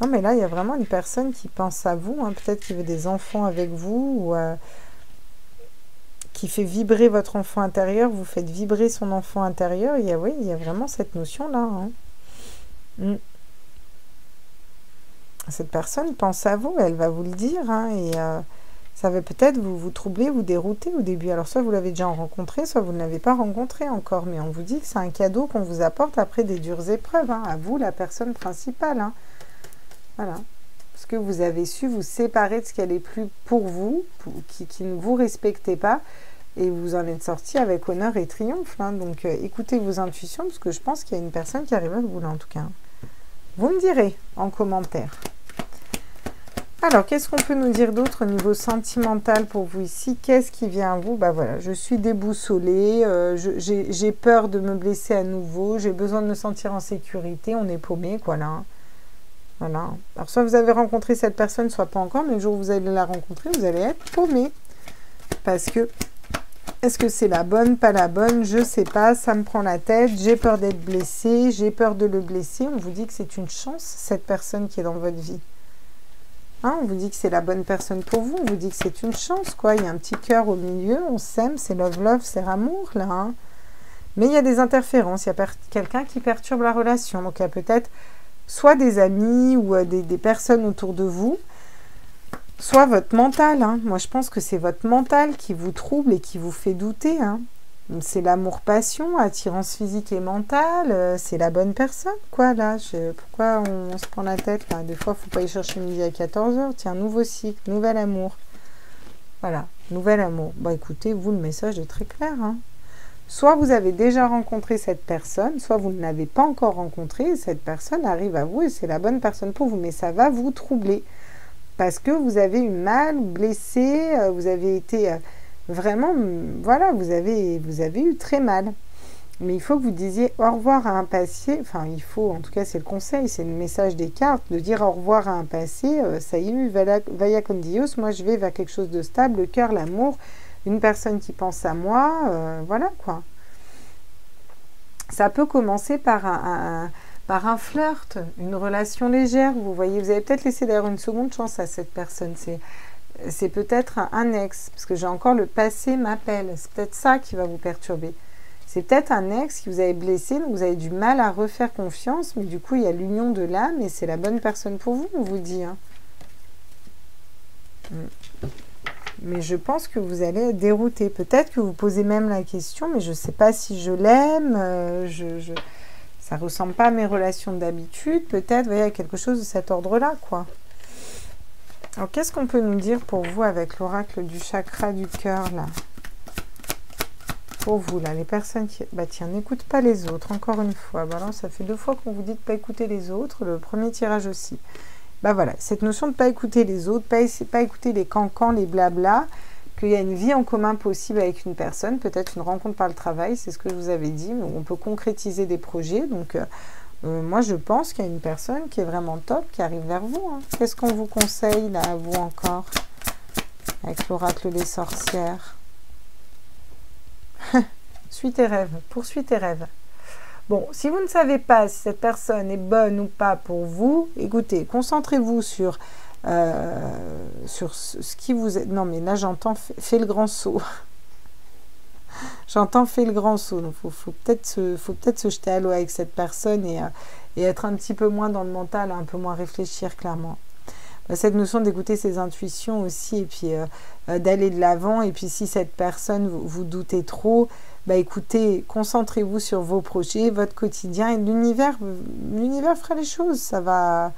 Non, mais là, il y a vraiment une personne qui pense à vous. Hein, peut-être qu'il veut des enfants avec vous ou qui fait vibrer votre enfant intérieur. Vous faites vibrer son enfant intérieur. Oui, il y a vraiment cette notion-là. Hein. Cette personne pense à vous, elle va vous le dire, hein, et ça va peut-être vous troubler, vous dérouter au début. Alors soit vous l'avez déjà rencontré, soit vous ne l'avez pas rencontré encore, mais on vous dit que c'est un cadeau qu'on vous apporte après des dures épreuves, hein, à vous la personne principale. Hein. Voilà, parce que vous avez su vous séparer de ce qui allait plus pour vous, qui ne vous respectait pas, et vous en êtes sorti avec honneur et triomphe. Hein. Donc écoutez vos intuitions, parce que je pense qu'il y a une personne qui arrive à vous là en tout cas. Vous me direz en commentaire. Alors, qu'est-ce qu'on peut nous dire d'autre au niveau sentimental pour vous ici? Qu'est-ce qui vient à vous? Bah voilà, je suis déboussolée, j'ai peur de me blesser à nouveau, j'ai besoin de me sentir en sécurité, on est paumé, quoi là. Voilà. Alors, soit vous avez rencontré cette personne, soit pas encore, mais le jour où vous allez la rencontrer, vous allez être paumé. Parce que, est-ce que c'est la bonne, pas la bonne? Je sais pas, ça me prend la tête, j'ai peur d'être blessée, j'ai peur de le blesser. On vous dit que c'est une chance, cette personne qui est dans votre vie. Hein, on vous dit que c'est la bonne personne pour vous, on vous dit que c'est une chance, quoi. Il y a un petit cœur au milieu, on s'aime, c'est love, c'est amour, là. Hein. Mais il y a des interférences, il y a quelqu'un qui perturbe la relation. Donc, il y a peut-être soit des amis ou des personnes autour de vous, soit votre mental. Hein. Moi, je pense que c'est votre mental qui vous trouble et qui vous fait douter. Hein. C'est l'amour-passion, attirance physique et mentale, c'est la bonne personne, quoi, là. Pourquoi on se prend la tête, là? Des fois, il ne faut pas y chercher midi à 14 h. Tiens, nouveau cycle, nouvel amour. Voilà, nouvel amour. Bah, écoutez, vous, le message est très clair. Hein. Soit vous avez déjà rencontré cette personne, soit vous ne l'avez pas encore rencontrée, cette personne arrive à vous et c'est la bonne personne pour vous. Mais ça va vous troubler parce que vous avez eu mal, blessé, vous avez été... Vraiment, voilà, vous avez eu très mal. Mais il faut que vous disiez au revoir à un passé. Enfin, il faut, en tout cas, c'est le conseil, c'est le message des cartes, de dire au revoir à un passé. Ça y est, vaya con Dios, moi je vais vers quelque chose de stable, le cœur, l'amour, une personne qui pense à moi, voilà quoi. Ça peut commencer par un flirt, une relation légère. Vous voyez, vous avez peut-être laissé d'ailleurs une seconde chance à cette personne. C'est peut-être un ex, parce que j'ai encore le passé m'appelle. C'est peut-être ça qui va vous perturber. C'est peut-être un ex qui vous avait blessé, donc vous avez du mal à refaire confiance, mais du coup, il y a l'union de l'âme et c'est la bonne personne pour vous, on vous dit. Hein. mais je pense que vous allez être dérouté. Peut-être que vous posez même la question, mais je ne sais pas si je l'aime, ça ne ressemble pas à mes relations d'habitude. Peut-être, vous voyez, il y a quelque chose de cet ordre-là, quoi. Alors, qu'est-ce qu'on peut nous dire pour vous avec l'oracle du chakra du cœur, là? Pour vous, là, les personnes qui... Bah tiens, n'écoute pas les autres, encore une fois. Bah non, ça fait 2 fois qu'on vous dit de ne pas écouter les autres, le premier tirage aussi. Bah voilà, cette notion de ne pas écouter les autres, pas écouter les cancans, les blabla, qu'il y a une vie en commun possible avec une personne, peut-être une rencontre par le travail, c'est ce que je vous avais dit, mais on peut concrétiser des projets. Donc, moi, je pense qu'il y a une personne qui est vraiment top, qui arrive vers vous. Hein. Qu'est-ce qu'on vous conseille, là, à vous encore, avec l'oracle des sorcières? Suis tes rêves, poursuis tes rêves. Bon, si vous ne savez pas si cette personne est bonne ou pas pour vous, écoutez, concentrez-vous sur ce qui vous est... Non, mais là, j'entends fait le grand saut. J'entends fait le grand saut. Donc, faut peut-être se jeter à l'eau avec cette personne et être un petit peu moins dans le mental, un peu moins réfléchir, clairement. Cette notion d'écouter ses intuitions aussi, et puis d'aller de l'avant. Et puis, si cette personne, vous doutez trop, bah écoutez, concentrez-vous sur vos projets, votre quotidien, et l'univers fera les choses. Ça va...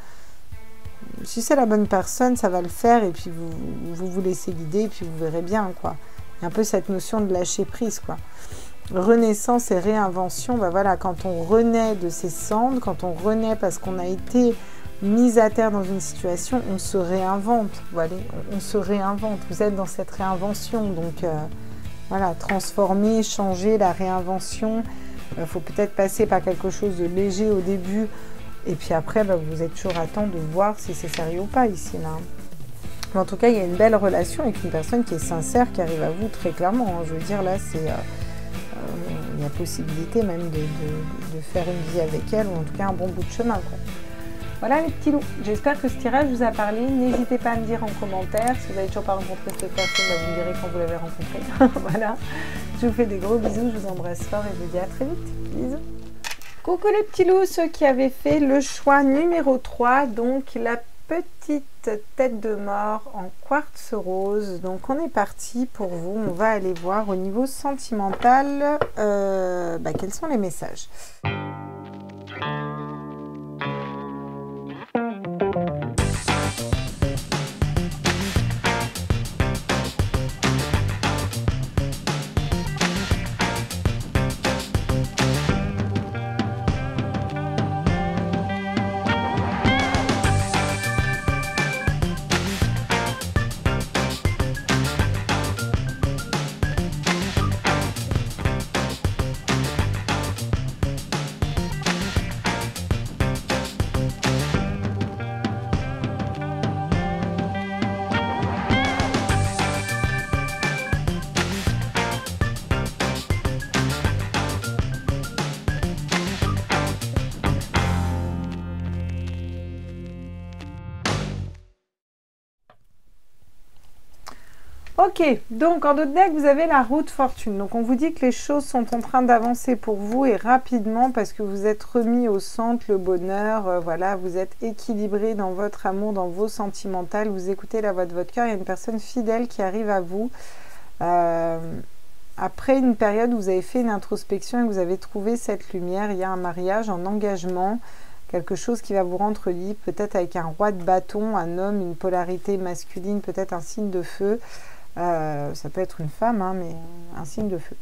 Si c'est la bonne personne, ça va le faire, et puis vous laissez guider, et puis vous verrez bien, quoi. Il y a un peu cette notion de lâcher prise, quoi. Renaissance et réinvention, bah voilà, quand on renaît de ses cendres, quand on renaît parce qu'on a été mise à terre dans une situation, on se réinvente, voilà, on se réinvente. Vous êtes dans cette réinvention, donc voilà, transformer, changer, la réinvention. Il faut peut-être passer par quelque chose de léger au début, et puis après, bah, vous êtes toujours à temps de voir si c'est sérieux ou pas ici, là. Mais en tout cas, il y a une belle relation avec une personne qui est sincère, qui arrive à vous très clairement. Hein. Je veux dire, là, c'est... il y a possibilité même de faire une vie avec elle, ou en tout cas un bon bout de chemin, quoi. Voilà les petits loups, j'espère que ce tirage vous a parlé. N'hésitez pas à me dire en commentaire. Si vous n'avez toujours pas rencontré cette personne, bah vous me direz quand vous l'avez rencontrée. Voilà, je vous fais des gros bisous, je vous embrasse fort et je vous dis à très vite. Bisous. Coucou les petits loups, ceux qui avaient fait le choix numéro 3, donc la petite tête de mort en quartz rose. Donc on est parti pour vous, on va aller voir au niveau sentimental quels sont les messages. Ok, donc en d'autres deck, vous avez la route fortune. Donc on vous dit que les choses sont en train d'avancer pour vous et rapidement parce que vous êtes remis au centre, le bonheur, voilà, vous êtes équilibré dans votre amour, dans vos sentimentales, vous écoutez la voix de votre cœur, il y a une personne fidèle qui arrive à vous. Après une période où vous avez fait une introspection et que vous avez trouvé cette lumière, il y a un mariage, un engagement, quelque chose qui va vous rendre libre, peut-être avec un roi de bâton, un homme, une polarité masculine, peut-être un signe de feu. Ça peut être une femme, hein, mais un signe de feu.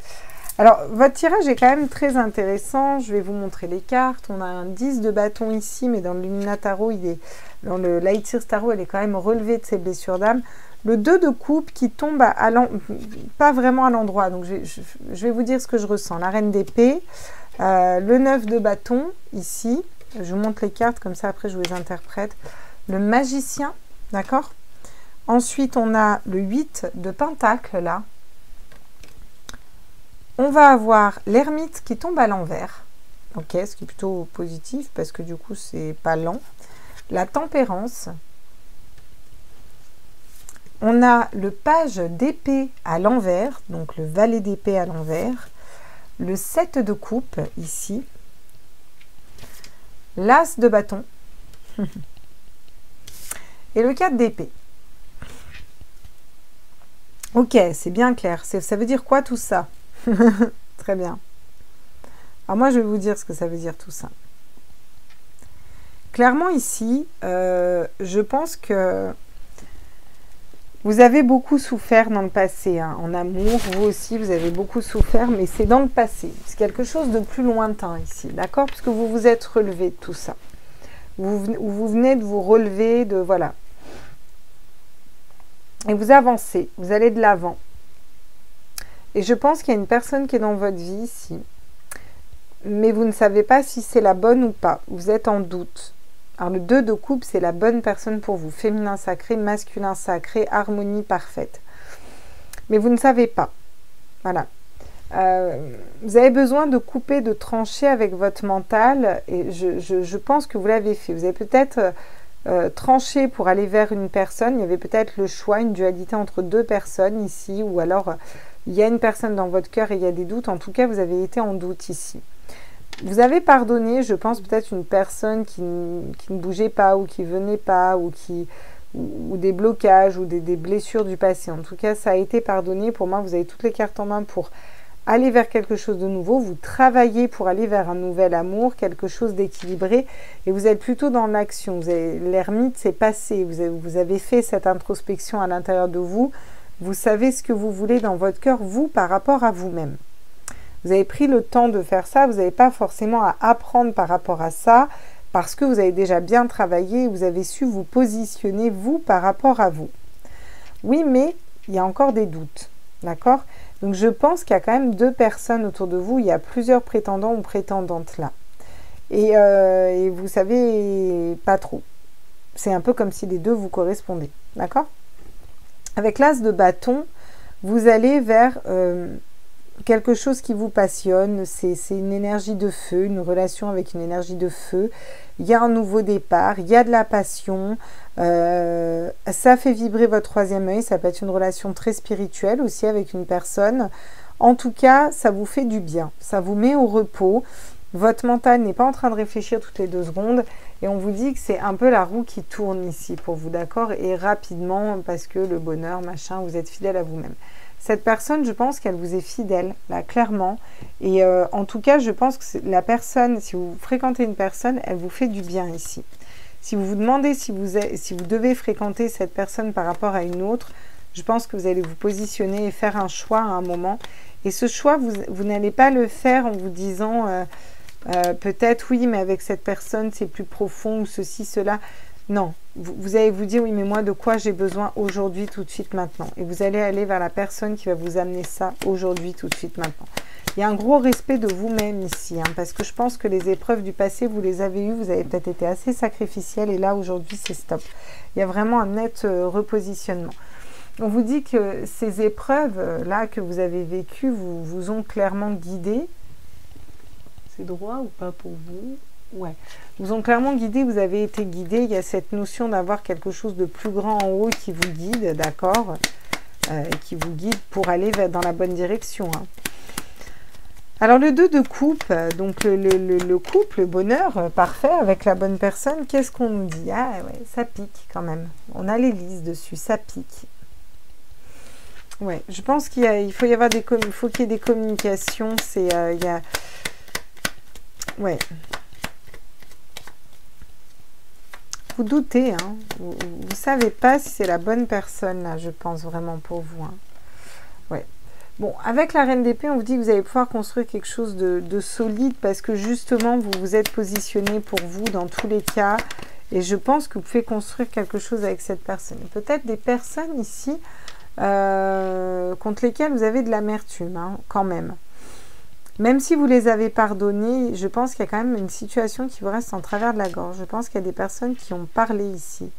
Alors, votre tirage est quand même très intéressant. Je vais vous montrer les cartes. On a un 10 de bâton ici, mais dans le Lumina Tarot, dans le Light Sears Tarot, elle est quand même relevée de ses blessures d'âme. Le 2 de coupe qui tombe pas vraiment à l'endroit. Donc, je vais vous dire ce que je ressens. La reine d'épée, le 9 de bâton, ici. Je vous montre les cartes, comme ça, après, je vous les interprète. Le magicien, d'accord ? Ensuite, on a le 8 de pentacle, là. On va avoir l'ermite qui tombe à l'envers. Ok, ce qui est plutôt positif, parce que du coup, c'est pas lent. La tempérance. On a le page d'épée à l'envers, donc le valet d'épée à l'envers. Le 7 de coupe, ici. L'as de bâton. Et le 4 d'épée. Ok, c'est bien clair. Ça veut dire quoi tout ça? Très bien. Alors moi, je vais vous dire ce que ça veut dire tout ça. Clairement ici, je pense que vous avez beaucoup souffert dans le passé. Hein. En amour, vous aussi, vous avez beaucoup souffert, mais c'est dans le passé. C'est quelque chose de plus lointain ici, d'accord? Parce que vous vous êtes relevé de tout ça. Vous venez de vous relever, de voilà. Et vous avancez, vous allez de l'avant. Et je pense qu'il y a une personne qui est dans votre vie ici, mais vous ne savez pas si c'est la bonne ou pas. Vous êtes en doute. Alors le 2 de coupe, c'est la bonne personne pour vous. Féminin sacré, masculin sacré, harmonie parfaite. Mais vous ne savez pas. Voilà. Vous avez besoin de couper, de trancher avec votre mental. Et je pense que vous l'avez fait. Vous avez peut-être tranché pour aller vers une personne. Il y avait peut-être le choix, une dualité entre deux personnes ici. Ou alors, il y a une personne dans votre cœur et il y a des doutes. En tout cas, vous avez été en doute ici. Vous avez pardonné, je pense, peut-être une personne qui ne bougeait pas ou qui venait pas ou des blocages ou des blessures du passé. En tout cas, ça a été pardonné. Pour moi, vous avez toutes les cartes en main pour aller vers quelque chose de nouveau. Vous travaillez pour aller vers un nouvel amour, quelque chose d'équilibré. Et vous êtes plutôt dans l'action. L'ermite, c'est passé. Vous avez fait cette introspection à l'intérieur de vous. Vous savez ce que vous voulez dans votre cœur, vous, par rapport à vous-même. Vous avez pris le temps de faire ça, vous n'avez pas forcément à apprendre par rapport à ça, parce que vous avez déjà bien travaillé et vous avez su vous positionner, vous, par rapport à vous. Oui, mais il y a encore des doutes, d'accord? Donc je pense qu'il y a quand même deux personnes autour de vous, il y a plusieurs prétendants ou prétendantes là. Et vous savez pas trop. C'est un peu comme si les deux vous correspondaient, d'accord? Avec l'as de bâton, vous allez vers... quelque chose qui vous passionne, c'est une énergie de feu, une relation avec une énergie de feu. Il y a un nouveau départ, il y a de la passion, ça fait vibrer votre troisième œil, ça peut être une relation très spirituelle aussi avec une personne. En tout cas, ça vous fait du bien, ça vous met au repos. Votre mental n'est pas en train de réfléchir toutes les 2 secondes et on vous dit que c'est un peu la roue qui tourne ici pour vous, d'accord? Et rapidement, parce que le bonheur, machin, vous êtes fidèle à vous-même. Cette personne, je pense qu'elle vous est fidèle, là, clairement. Et en tout cas, je pense que la personne, si vous fréquentez une personne, elle vous fait du bien ici. Si vous vous demandez si vous devez fréquenter cette personne par rapport à une autre, je pense que vous allez vous positionner et faire un choix à un moment. Et ce choix, vous n'allez pas le faire en vous disant peut-être oui, mais avec cette personne, c'est plus profond ou ceci, cela. Non, vous allez vous dire, oui, mais moi, de quoi j'ai besoin aujourd'hui, tout de suite, maintenant? Et vous allez aller vers la personne qui va vous amener ça aujourd'hui, tout de suite, maintenant. Il y a un gros respect de vous-même ici, hein, parce que je pense que les épreuves du passé, vous les avez eues, vous avez peut-être été assez sacrificiel, et là, aujourd'hui, c'est stop. Il y a vraiment un net repositionnement. On vous dit que ces épreuves-là que vous avez vécues vous ont clairement guidé. C'est droit ou pas pour vous? Ouais, vous ont clairement guidé, vous avez été guidé. Il y a cette notion d'avoir quelque chose de plus grand en haut qui vous guide, d'accord, qui vous guide pour aller dans la bonne direction. Hein. Alors le 2 de coupe, donc le couple, le bonheur parfait avec la bonne personne, qu'est-ce qu'on nous dit? Ah ouais, ça pique quand même. On a l'hélice dessus, ça pique. Ouais, je pense qu'il faut y avoir il faut qu'il y ait des communications. C'est il y a ouais. Vous doutez, hein. Vous ne savez pas si c'est la bonne personne, là, je pense vraiment pour vous. Hein. Ouais. Bon, avec la reine d'épée, on vous dit que vous allez pouvoir construire quelque chose de solide parce que justement, vous vous êtes positionné pour vous dans tous les cas. Et je pense que vous pouvez construire quelque chose avec cette personne. Peut-être des personnes ici contre lesquelles vous avez de l'amertume, hein, quand même. Même si vous les avez pardonnés, je pense qu'il y a quand même une situation qui vous reste en travers de la gorge. Je pense qu'il y a des personnes qui ont parlé ici.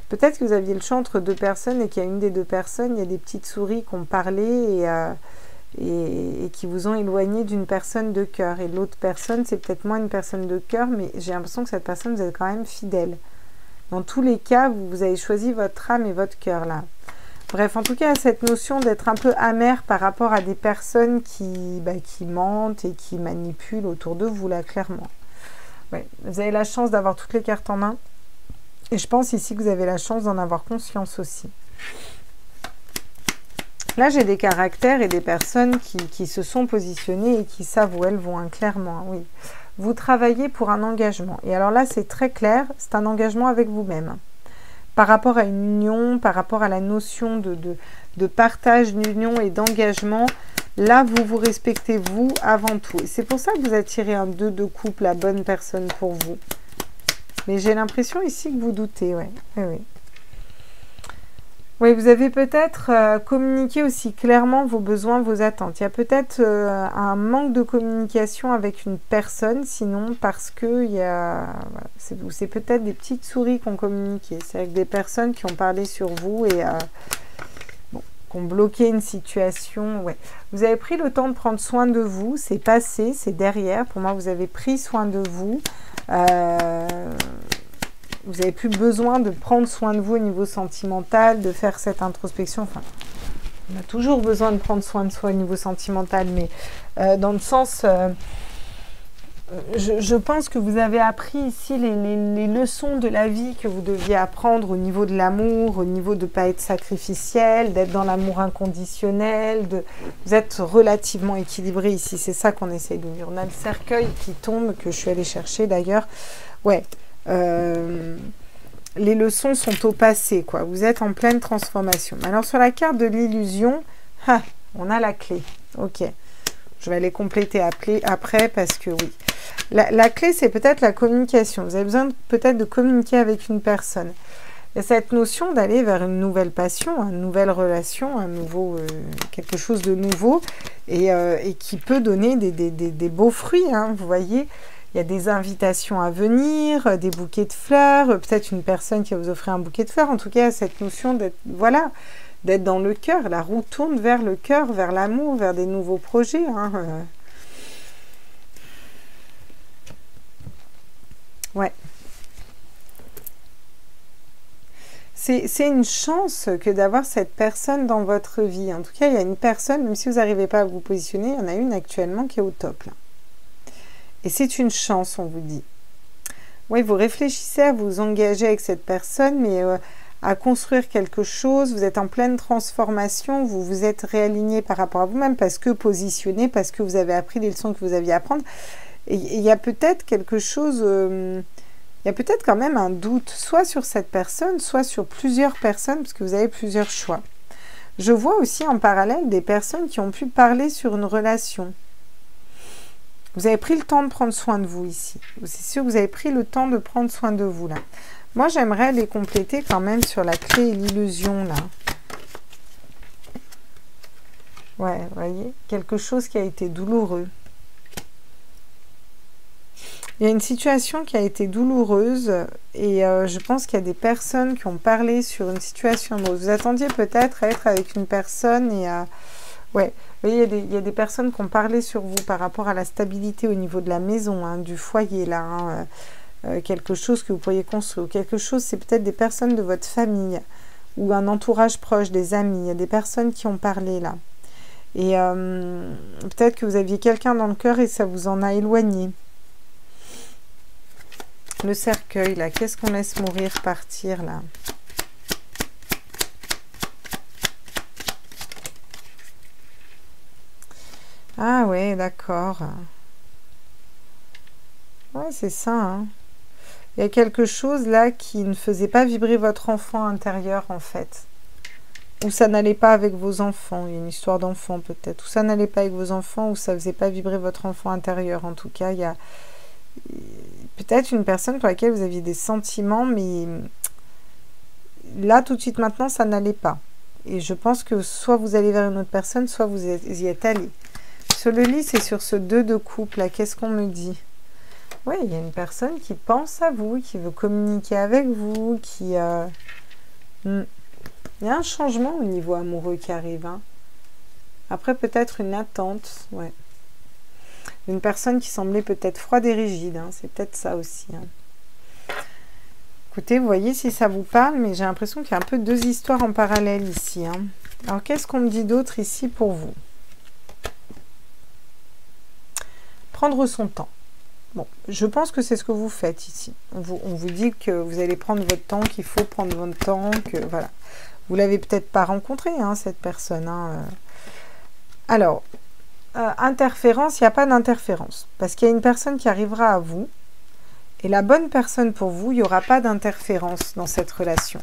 Peut-être que vous aviez le choix entre 2 personnes et qu'il y a une des 2 personnes, il y a des petites souris qui ont parlé et qui vous ont éloigné d'une personne de cœur. Et l'autre personne, c'est peut-être moins une personne de cœur, mais j'ai l'impression que cette personne, vous êtes quand même fidèle. Dans tous les cas, vous avez choisi votre âme et votre cœur là. Bref, en tout cas, cette notion d'être un peu amer par rapport à des personnes qui mentent et qui manipulent autour de vous, là, clairement. Ouais, vous avez la chance d'avoir toutes les cartes en main. Et je pense ici que vous avez la chance d'en avoir conscience aussi. Là, j'ai des caractères et des personnes qui se sont positionnées et qui savent où elles vont, hein, clairement, hein, oui. Vous travaillez pour un engagement. Et alors là, c'est très clair, c'est un engagement avec vous-même. Par rapport à une union, par rapport à la notion de partage d'union et d'engagement, là, vous vous respectez, vous, avant tout. Et c'est pour ça que vous attirez un 2 de couple, la bonne personne pour vous. Mais j'ai l'impression ici que vous doutez, ouais. Oui, oui. Oui, vous avez peut-être communiqué aussi clairement vos besoins, vos attentes. Il y a peut-être un manque de communication avec une personne, sinon parce que il y a, voilà, c'est peut-être des petites souris qui ont communiqué. C'est avec des personnes qui ont parlé sur vous et bon, qui ont bloqué une situation. Ouais. Vous avez pris le temps de prendre soin de vous, c'est passé, c'est derrière. Pour moi, vous avez pris soin de vous. Vous n'avez plus besoin de prendre soin de vous au niveau sentimental, de faire cette introspection. Enfin, on a toujours besoin de prendre soin de soi au niveau sentimental, mais dans le sens... je pense que vous avez appris ici les leçons de la vie que vous deviez apprendre au niveau de l'amour, au niveau de ne pas être sacrificiel, d'être dans l'amour inconditionnel. Vous êtes relativement équilibré ici, c'est ça qu'on essaye de dire. On a le cercueil qui tombe, que je suis allée chercher d'ailleurs. Ouais. Les leçons sont au passé, quoi. Vous êtes en pleine transformation. Alors, sur la carte de l'illusion, on a la clé. Ok. Je vais aller compléter après parce que oui. La clé, c'est peut-être la communication. Vous avez besoin peut-être de communiquer avec une personne. Il y a cette notion d'aller vers une nouvelle passion, une nouvelle relation, un nouveau, quelque chose de nouveau et qui peut donner des beaux fruits, hein, vous voyez. Il y a des invitations à venir, des bouquets de fleurs, peut-être une personne qui va vous offrir un bouquet de fleurs. En tout cas, cette notion d'être, voilà, d'être dans le cœur. La roue tourne vers le cœur, vers l'amour, vers des nouveaux projets. Hein. Ouais. C'est une chance que d'avoir cette personne dans votre vie. En tout cas, il y a une personne, même si vous n'arrivez pas à vous positionner, il y en a une actuellement qui est au top, là. Et c'est une chance, on vous dit. Oui, vous réfléchissez à vous engager avec cette personne, mais à construire quelque chose. Vous êtes en pleine transformation, vous vous êtes réaligné par rapport à vous-même, parce que positionné, parce que vous avez appris les leçons que vous aviez à apprendre. Et il y a peut-être quelque chose, il y a peut-être quand même un doute, soit sur cette personne, soit sur plusieurs personnes, parce que vous avez plusieurs choix. Je vois aussi en parallèle des personnes qui ont pu parler sur une relation. Vous avez pris le temps de prendre soin de vous ici. C'est sûr que vous avez pris le temps de prendre soin de vous là. Moi, j'aimerais les compléter quand même sur la clé et l'illusion là. Ouais, vous voyez, quelque chose qui a été douloureux. Il y a une situation qui a été douloureuse et je pense qu'il y a des personnes qui ont parlé sur une situation amoureuse. Vous attendiez peut-être à être avec une personne et à... Ouais, vous voyez, il y a des personnes qui ont parlé sur vous par rapport à la stabilité au niveau de la maison, hein, du foyer, là. Hein, quelque chose que vous pourriez construire. Quelque chose, c'est peut-être des personnes de votre famille ou un entourage proche, des amis. Il y a des personnes qui ont parlé, là. Et peut-être que vous aviez quelqu'un dans le cœur et ça vous en a éloigné. Le cercueil, là. Qu'est-ce qu'on laisse mourir, partir, là ? Ah ouais, d'accord. Ouais, c'est ça. Hein. Il y a quelque chose là qui ne faisait pas vibrer votre enfant intérieur en fait. Ou ça n'allait pas avec vos enfants. Il y a une histoire d'enfant peut-être. Ou ça n'allait pas avec vos enfants ou ça ne faisait pas vibrer votre enfant intérieur. En tout cas, il y a peut-être une personne pour laquelle vous aviez des sentiments, mais là tout de suite maintenant, ça n'allait pas. Et je pense que soit vous allez vers une autre personne, soit vous y êtes allé. Sur le lit, c'est sur ce 2 de couple, là. Qu'est-ce qu'on me dit? Oui, il y a une personne qui pense à vous, qui veut communiquer avec vous, qui... Il y a un changement au niveau amoureux qui arrive. Hein. Après, peut-être une attente, ouais. Une personne qui semblait peut-être froide et rigide, hein. C'est peut-être ça aussi. Hein. Écoutez, vous voyez si ça vous parle, mais j'ai l'impression qu'il y a un peu 2 histoires en parallèle ici. Hein. Alors, qu'est-ce qu'on me dit d'autre ici pour vous? Prendre son temps. Bon, je pense que c'est ce que vous faites ici. On vous dit que vous allez prendre votre temps, qu'il faut prendre votre temps, que voilà. Vous l'avez peut-être pas rencontré, hein, cette personne. Hein. Alors, interférence, il n'y a pas d'interférence. Parce qu'il y a une personne qui arrivera à vous. Et la bonne personne pour vous, il n'y aura pas d'interférence dans cette relation.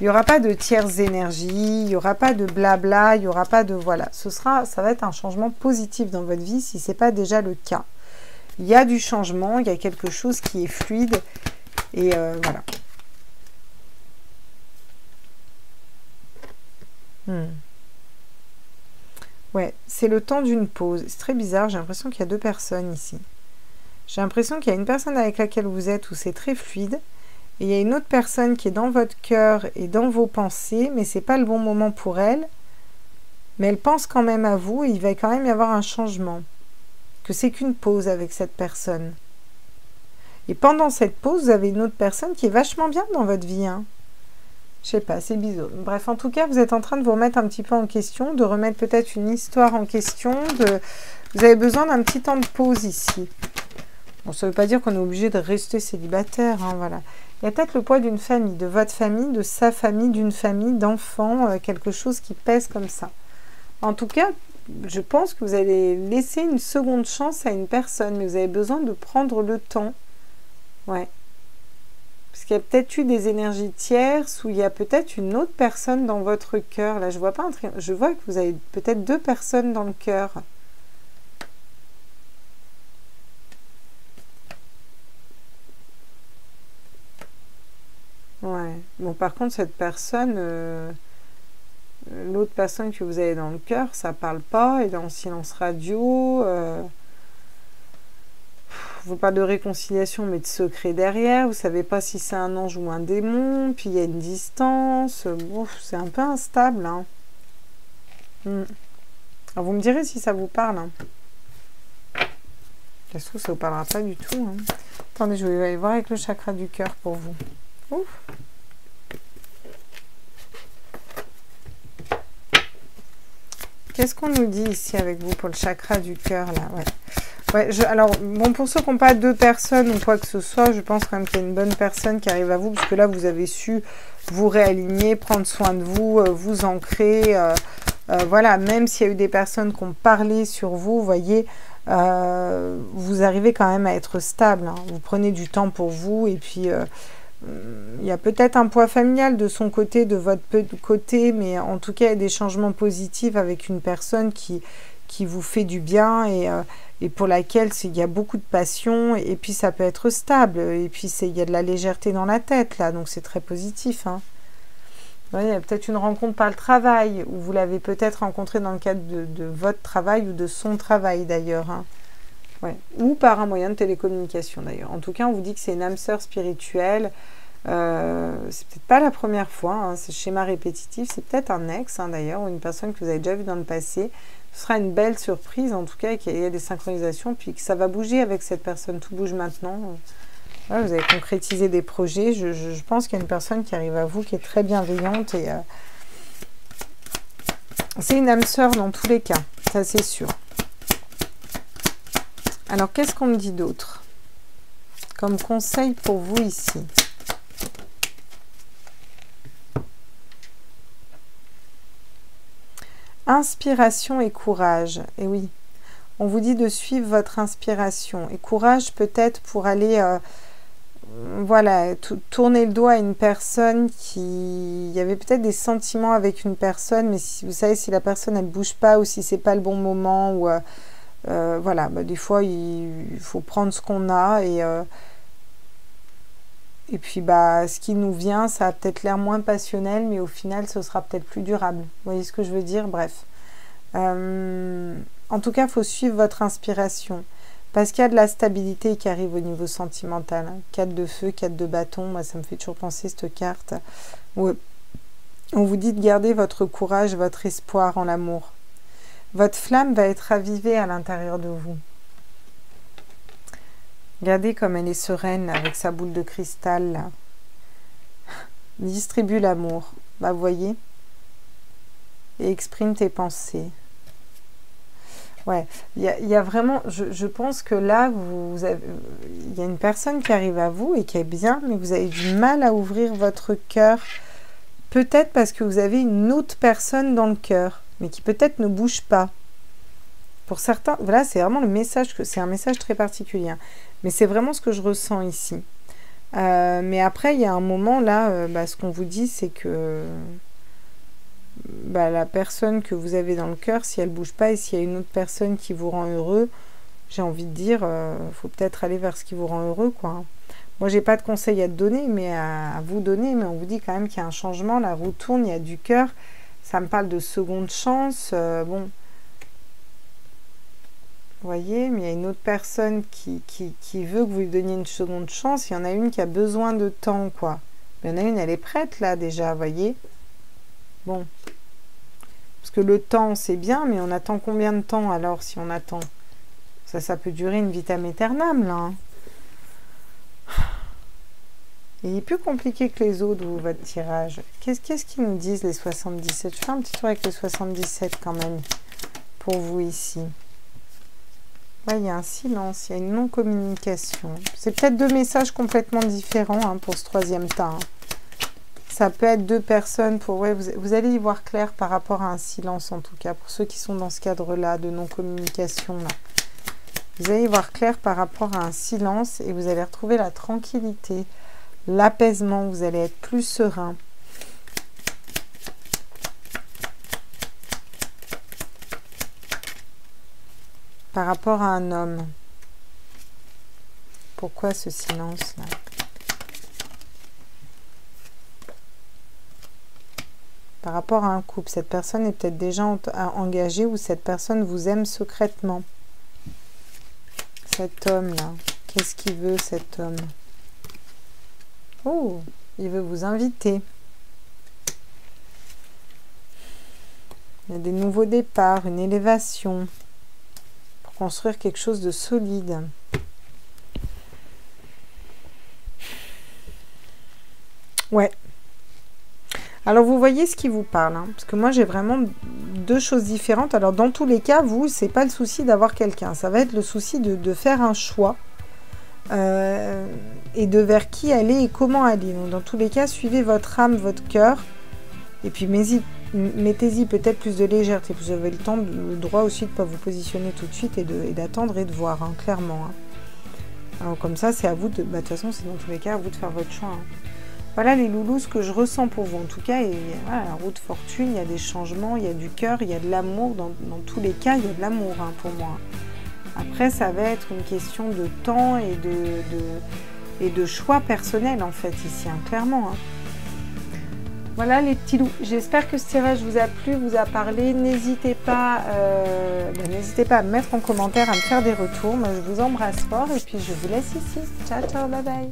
Il n'y aura pas de tierces énergies, il n'y aura pas de blabla, il n'y aura pas de... Voilà, ça va être un changement positif dans votre vie si ce n'est pas déjà le cas. Il y a du changement, il y a quelque chose qui est fluide. Et voilà. Ouais, c'est le temps d'une pause. C'est très bizarre, j'ai l'impression qu'il y a deux personnes ici. J'ai l'impression qu'il y a une personne avec laquelle vous êtes où c'est très fluide. Et il y a une autre personne qui est dans votre cœur et dans vos pensées, mais c'est pas le bon moment pour elle. Mais elle pense quand même à vous et il va quand même y avoir un changement. Que c'est qu'une pause avec cette personne. Et pendant cette pause, vous avez une autre personne qui est vachement bien dans votre vie. Hein. Je sais pas, c'est bizarre. Bref, en tout cas, vous êtes en train de vous remettre un petit peu en question, de remettre peut-être une histoire en question. Vous avez besoin d'un petit temps de pause ici. Bon, ça ne veut pas dire qu'on est obligé de rester célibataire. Hein, voilà. Il y a peut-être le poids d'une famille, de votre famille, de sa famille, d'une famille, d'enfants, quelque chose qui pèse comme ça. En tout cas, je pense que vous allez laisser une seconde chance à une personne, mais vous avez besoin de prendre le temps. Ouais. Parce qu'il y a peut-être eu des énergies tierces ou il y a peut-être une autre personne dans votre cœur. Là, je vois pas je vois que vous avez peut-être deux personnes dans le cœur. Ouais. Bon, par contre, cette personne, l'autre personne que vous avez dans le cœur, ça parle pas, et dans le silence radio. Vous parlez de réconciliation, mais de secret derrière. Vous savez pas si c'est un ange ou un démon. Puis il y a une distance. Bon, c'est un peu instable. Hein. Alors vous me direz si ça vous parle. Hein. Ça se trouve, ça vous parlera pas du tout. Hein. Attendez, je vais aller voir avec le chakra du cœur pour vous. Ouf. Qu'est-ce qu'on nous dit ici avec vous pour le chakra du cœur là? Ouais. Ouais, alors, bon, pour ceux qui n'ont pas deux personnes ou quoi que ce soit, je pense quand même qu'il y a une bonne personne qui arrive à vous, parce que là, vous avez su vous réaligner, prendre soin de vous, vous ancrer. Voilà, même s'il y a eu des personnes qui ont parlé sur vous, vous voyez, vous arrivez quand même à être stable. Hein. Vous prenez du temps pour vous, et puis il y a peut-être un poids familial de son côté, de votre côté, mais en tout cas, il y a des changements positifs avec une personne qui vous fait du bien et pour laquelle il y a beaucoup de passion et puis ça peut être stable et puis il y a de la légèreté dans la tête là, donc c'est très positif. Hein. Ouais, il y a peut-être une rencontre par le travail ou vous l'avez peut-être rencontré dans le cadre de votre travail ou de son travail d'ailleurs. Hein. Ouais. Ou par un moyen de télécommunication d'ailleurs. En tout cas, on vous dit que c'est une âme sœur spirituelle. C'est peut-être pas la première fois, hein, ce schéma répétitif, c'est peut-être un ex hein, d'ailleurs ou une personne que vous avez déjà vu dans le passé. Ce sera une belle surprise, en tout cas, qu'il y ait des synchronisations, puis que ça va bouger avec cette personne. Tout bouge maintenant. Voilà, vous avez concrétisé des projets. Je pense qu'il y a une personne qui arrive à vous, qui est très bienveillante. Et c'est une âme sœur dans tous les cas, ça c'est sûr. Alors, qu'est-ce qu'on me dit d'autre comme conseil pour vous ici? Inspiration et courage. Et oui, on vous dit de suivre votre inspiration. Et courage peut-être pour aller, voilà, tourner le doigt à une personne qui... Il y avait peut-être des sentiments avec une personne, mais si vous savez, si la personne, elle ne bouge pas ou si c'est pas le bon moment, ou voilà, bah, des fois, il faut prendre ce qu'on a et puis, bah, ce qui nous vient, ça a peut-être l'air moins passionnel, mais au final, ce sera peut-être plus durable. Vous voyez ce que je veux dire? Bref. En tout cas, il faut suivre votre inspiration. Parce qu'il y a de la stabilité qui arrive au niveau sentimental. Hein. 4 de feu, 4 de bâton. Moi, ça me fait toujours penser cette carte. Où on vous dit de garder votre courage, votre espoir en l'amour. Votre flamme va être ravivée à l'intérieur de vous. Regardez comme elle est sereine avec sa boule de cristal là. Distribue l'amour. Bah, vous voyez. Et exprime tes pensées. Ouais, il y a vraiment, je pense que là, il y a une personne qui arrive à vous et qui est bien, mais vous avez du mal à ouvrir votre cœur peut-être parce que vous avez une autre personne dans le cœur, mais qui peut-être ne bouge pas. Pour certains, voilà, c'est vraiment le message, c'est un message très particulier. Mais c'est vraiment ce que je ressens ici. Mais après, il y a un moment là, ce qu'on vous dit, c'est que la personne que vous avez dans le cœur, si elle bouge pas et s'il y a une autre personne qui vous rend heureux, j'ai envie de dire, faut peut-être aller vers ce qui vous rend heureux, quoi. Moi, j'ai pas de conseils à te donner, mais à vous donner, mais on vous dit quand même qu'il y a un changement, la roue tourne, il y a du cœur, ça me parle de seconde chance, bon, vous voyez, mais il y a une autre personne qui veut que vous lui donniez une seconde chance, il y en a une qui a besoin de temps, quoi. Il y en a une, elle est prête, là, déjà, vous voyez. Bon. Parce que le temps, c'est bien, mais on attend combien de temps, alors, si on attend? Ça peut durer une vitam aeternam, là, hein. Il est plus compliqué que les autres, vous, votre tirage. Qu'est-ce qu'ils nous disent, les 77? Je fais un petit tour avec les 77, quand même, pour vous, ici. Ouais, il y a un silence, il y a une non-communication. C'est peut-être deux messages complètement différents, hein, pour ce troisième tas, hein. Ça peut être deux personnes pour... Ouais, vous allez y voir clair par rapport à un silence, en tout cas, pour ceux qui sont dans ce cadre-là, de non-communication, là. Vous allez y voir clair par rapport à un silence et vous allez retrouver la tranquillité, l'apaisement, vous allez être plus serein. Par rapport à un homme. Pourquoi ce silence-là? Par rapport à un couple, cette personne est peut-être déjà engagée ou cette personne vous aime secrètement. Cet homme-là, qu'est-ce qu'il veut, cet homme? Oh, il veut vous inviter. Il y a des nouveaux départs, une élévation, pour construire quelque chose de solide. Ouais. Alors, vous voyez ce qui vous parle, hein, parce que moi, j'ai vraiment deux choses différentes. Alors, dans tous les cas, vous, c'est pas le souci d'avoir quelqu'un. Ça va être le souci de faire un choix et de vers qui aller et comment aller. Donc, dans tous les cas, suivez votre âme, votre cœur. Et puis, mettez-y peut-être plus de légèreté. Vous avez le droit aussi de ne pas vous positionner tout de suite et d'attendre et de voir, hein, clairement. Hein. Alors, comme ça, c'est à vous de... de toute façon, c'est dans tous les cas à vous de faire votre choix. Hein. Voilà les loulous, ce que je ressens pour vous en tout cas, et voilà, la roue de fortune, il y a des changements, il y a du cœur, il y a de l'amour, dans tous les cas, il y a de l'amour, hein, pour moi. Après, ça va être une question de temps et de choix personnel en fait ici, hein, clairement. Hein. Voilà les petits loups, j'espère que ce tirage vous a plu, vous a parlé, n'hésitez pas à me mettre en commentaire, à me faire des retours, moi je vous embrasse fort et puis je vous laisse ici, ciao ciao, bye bye.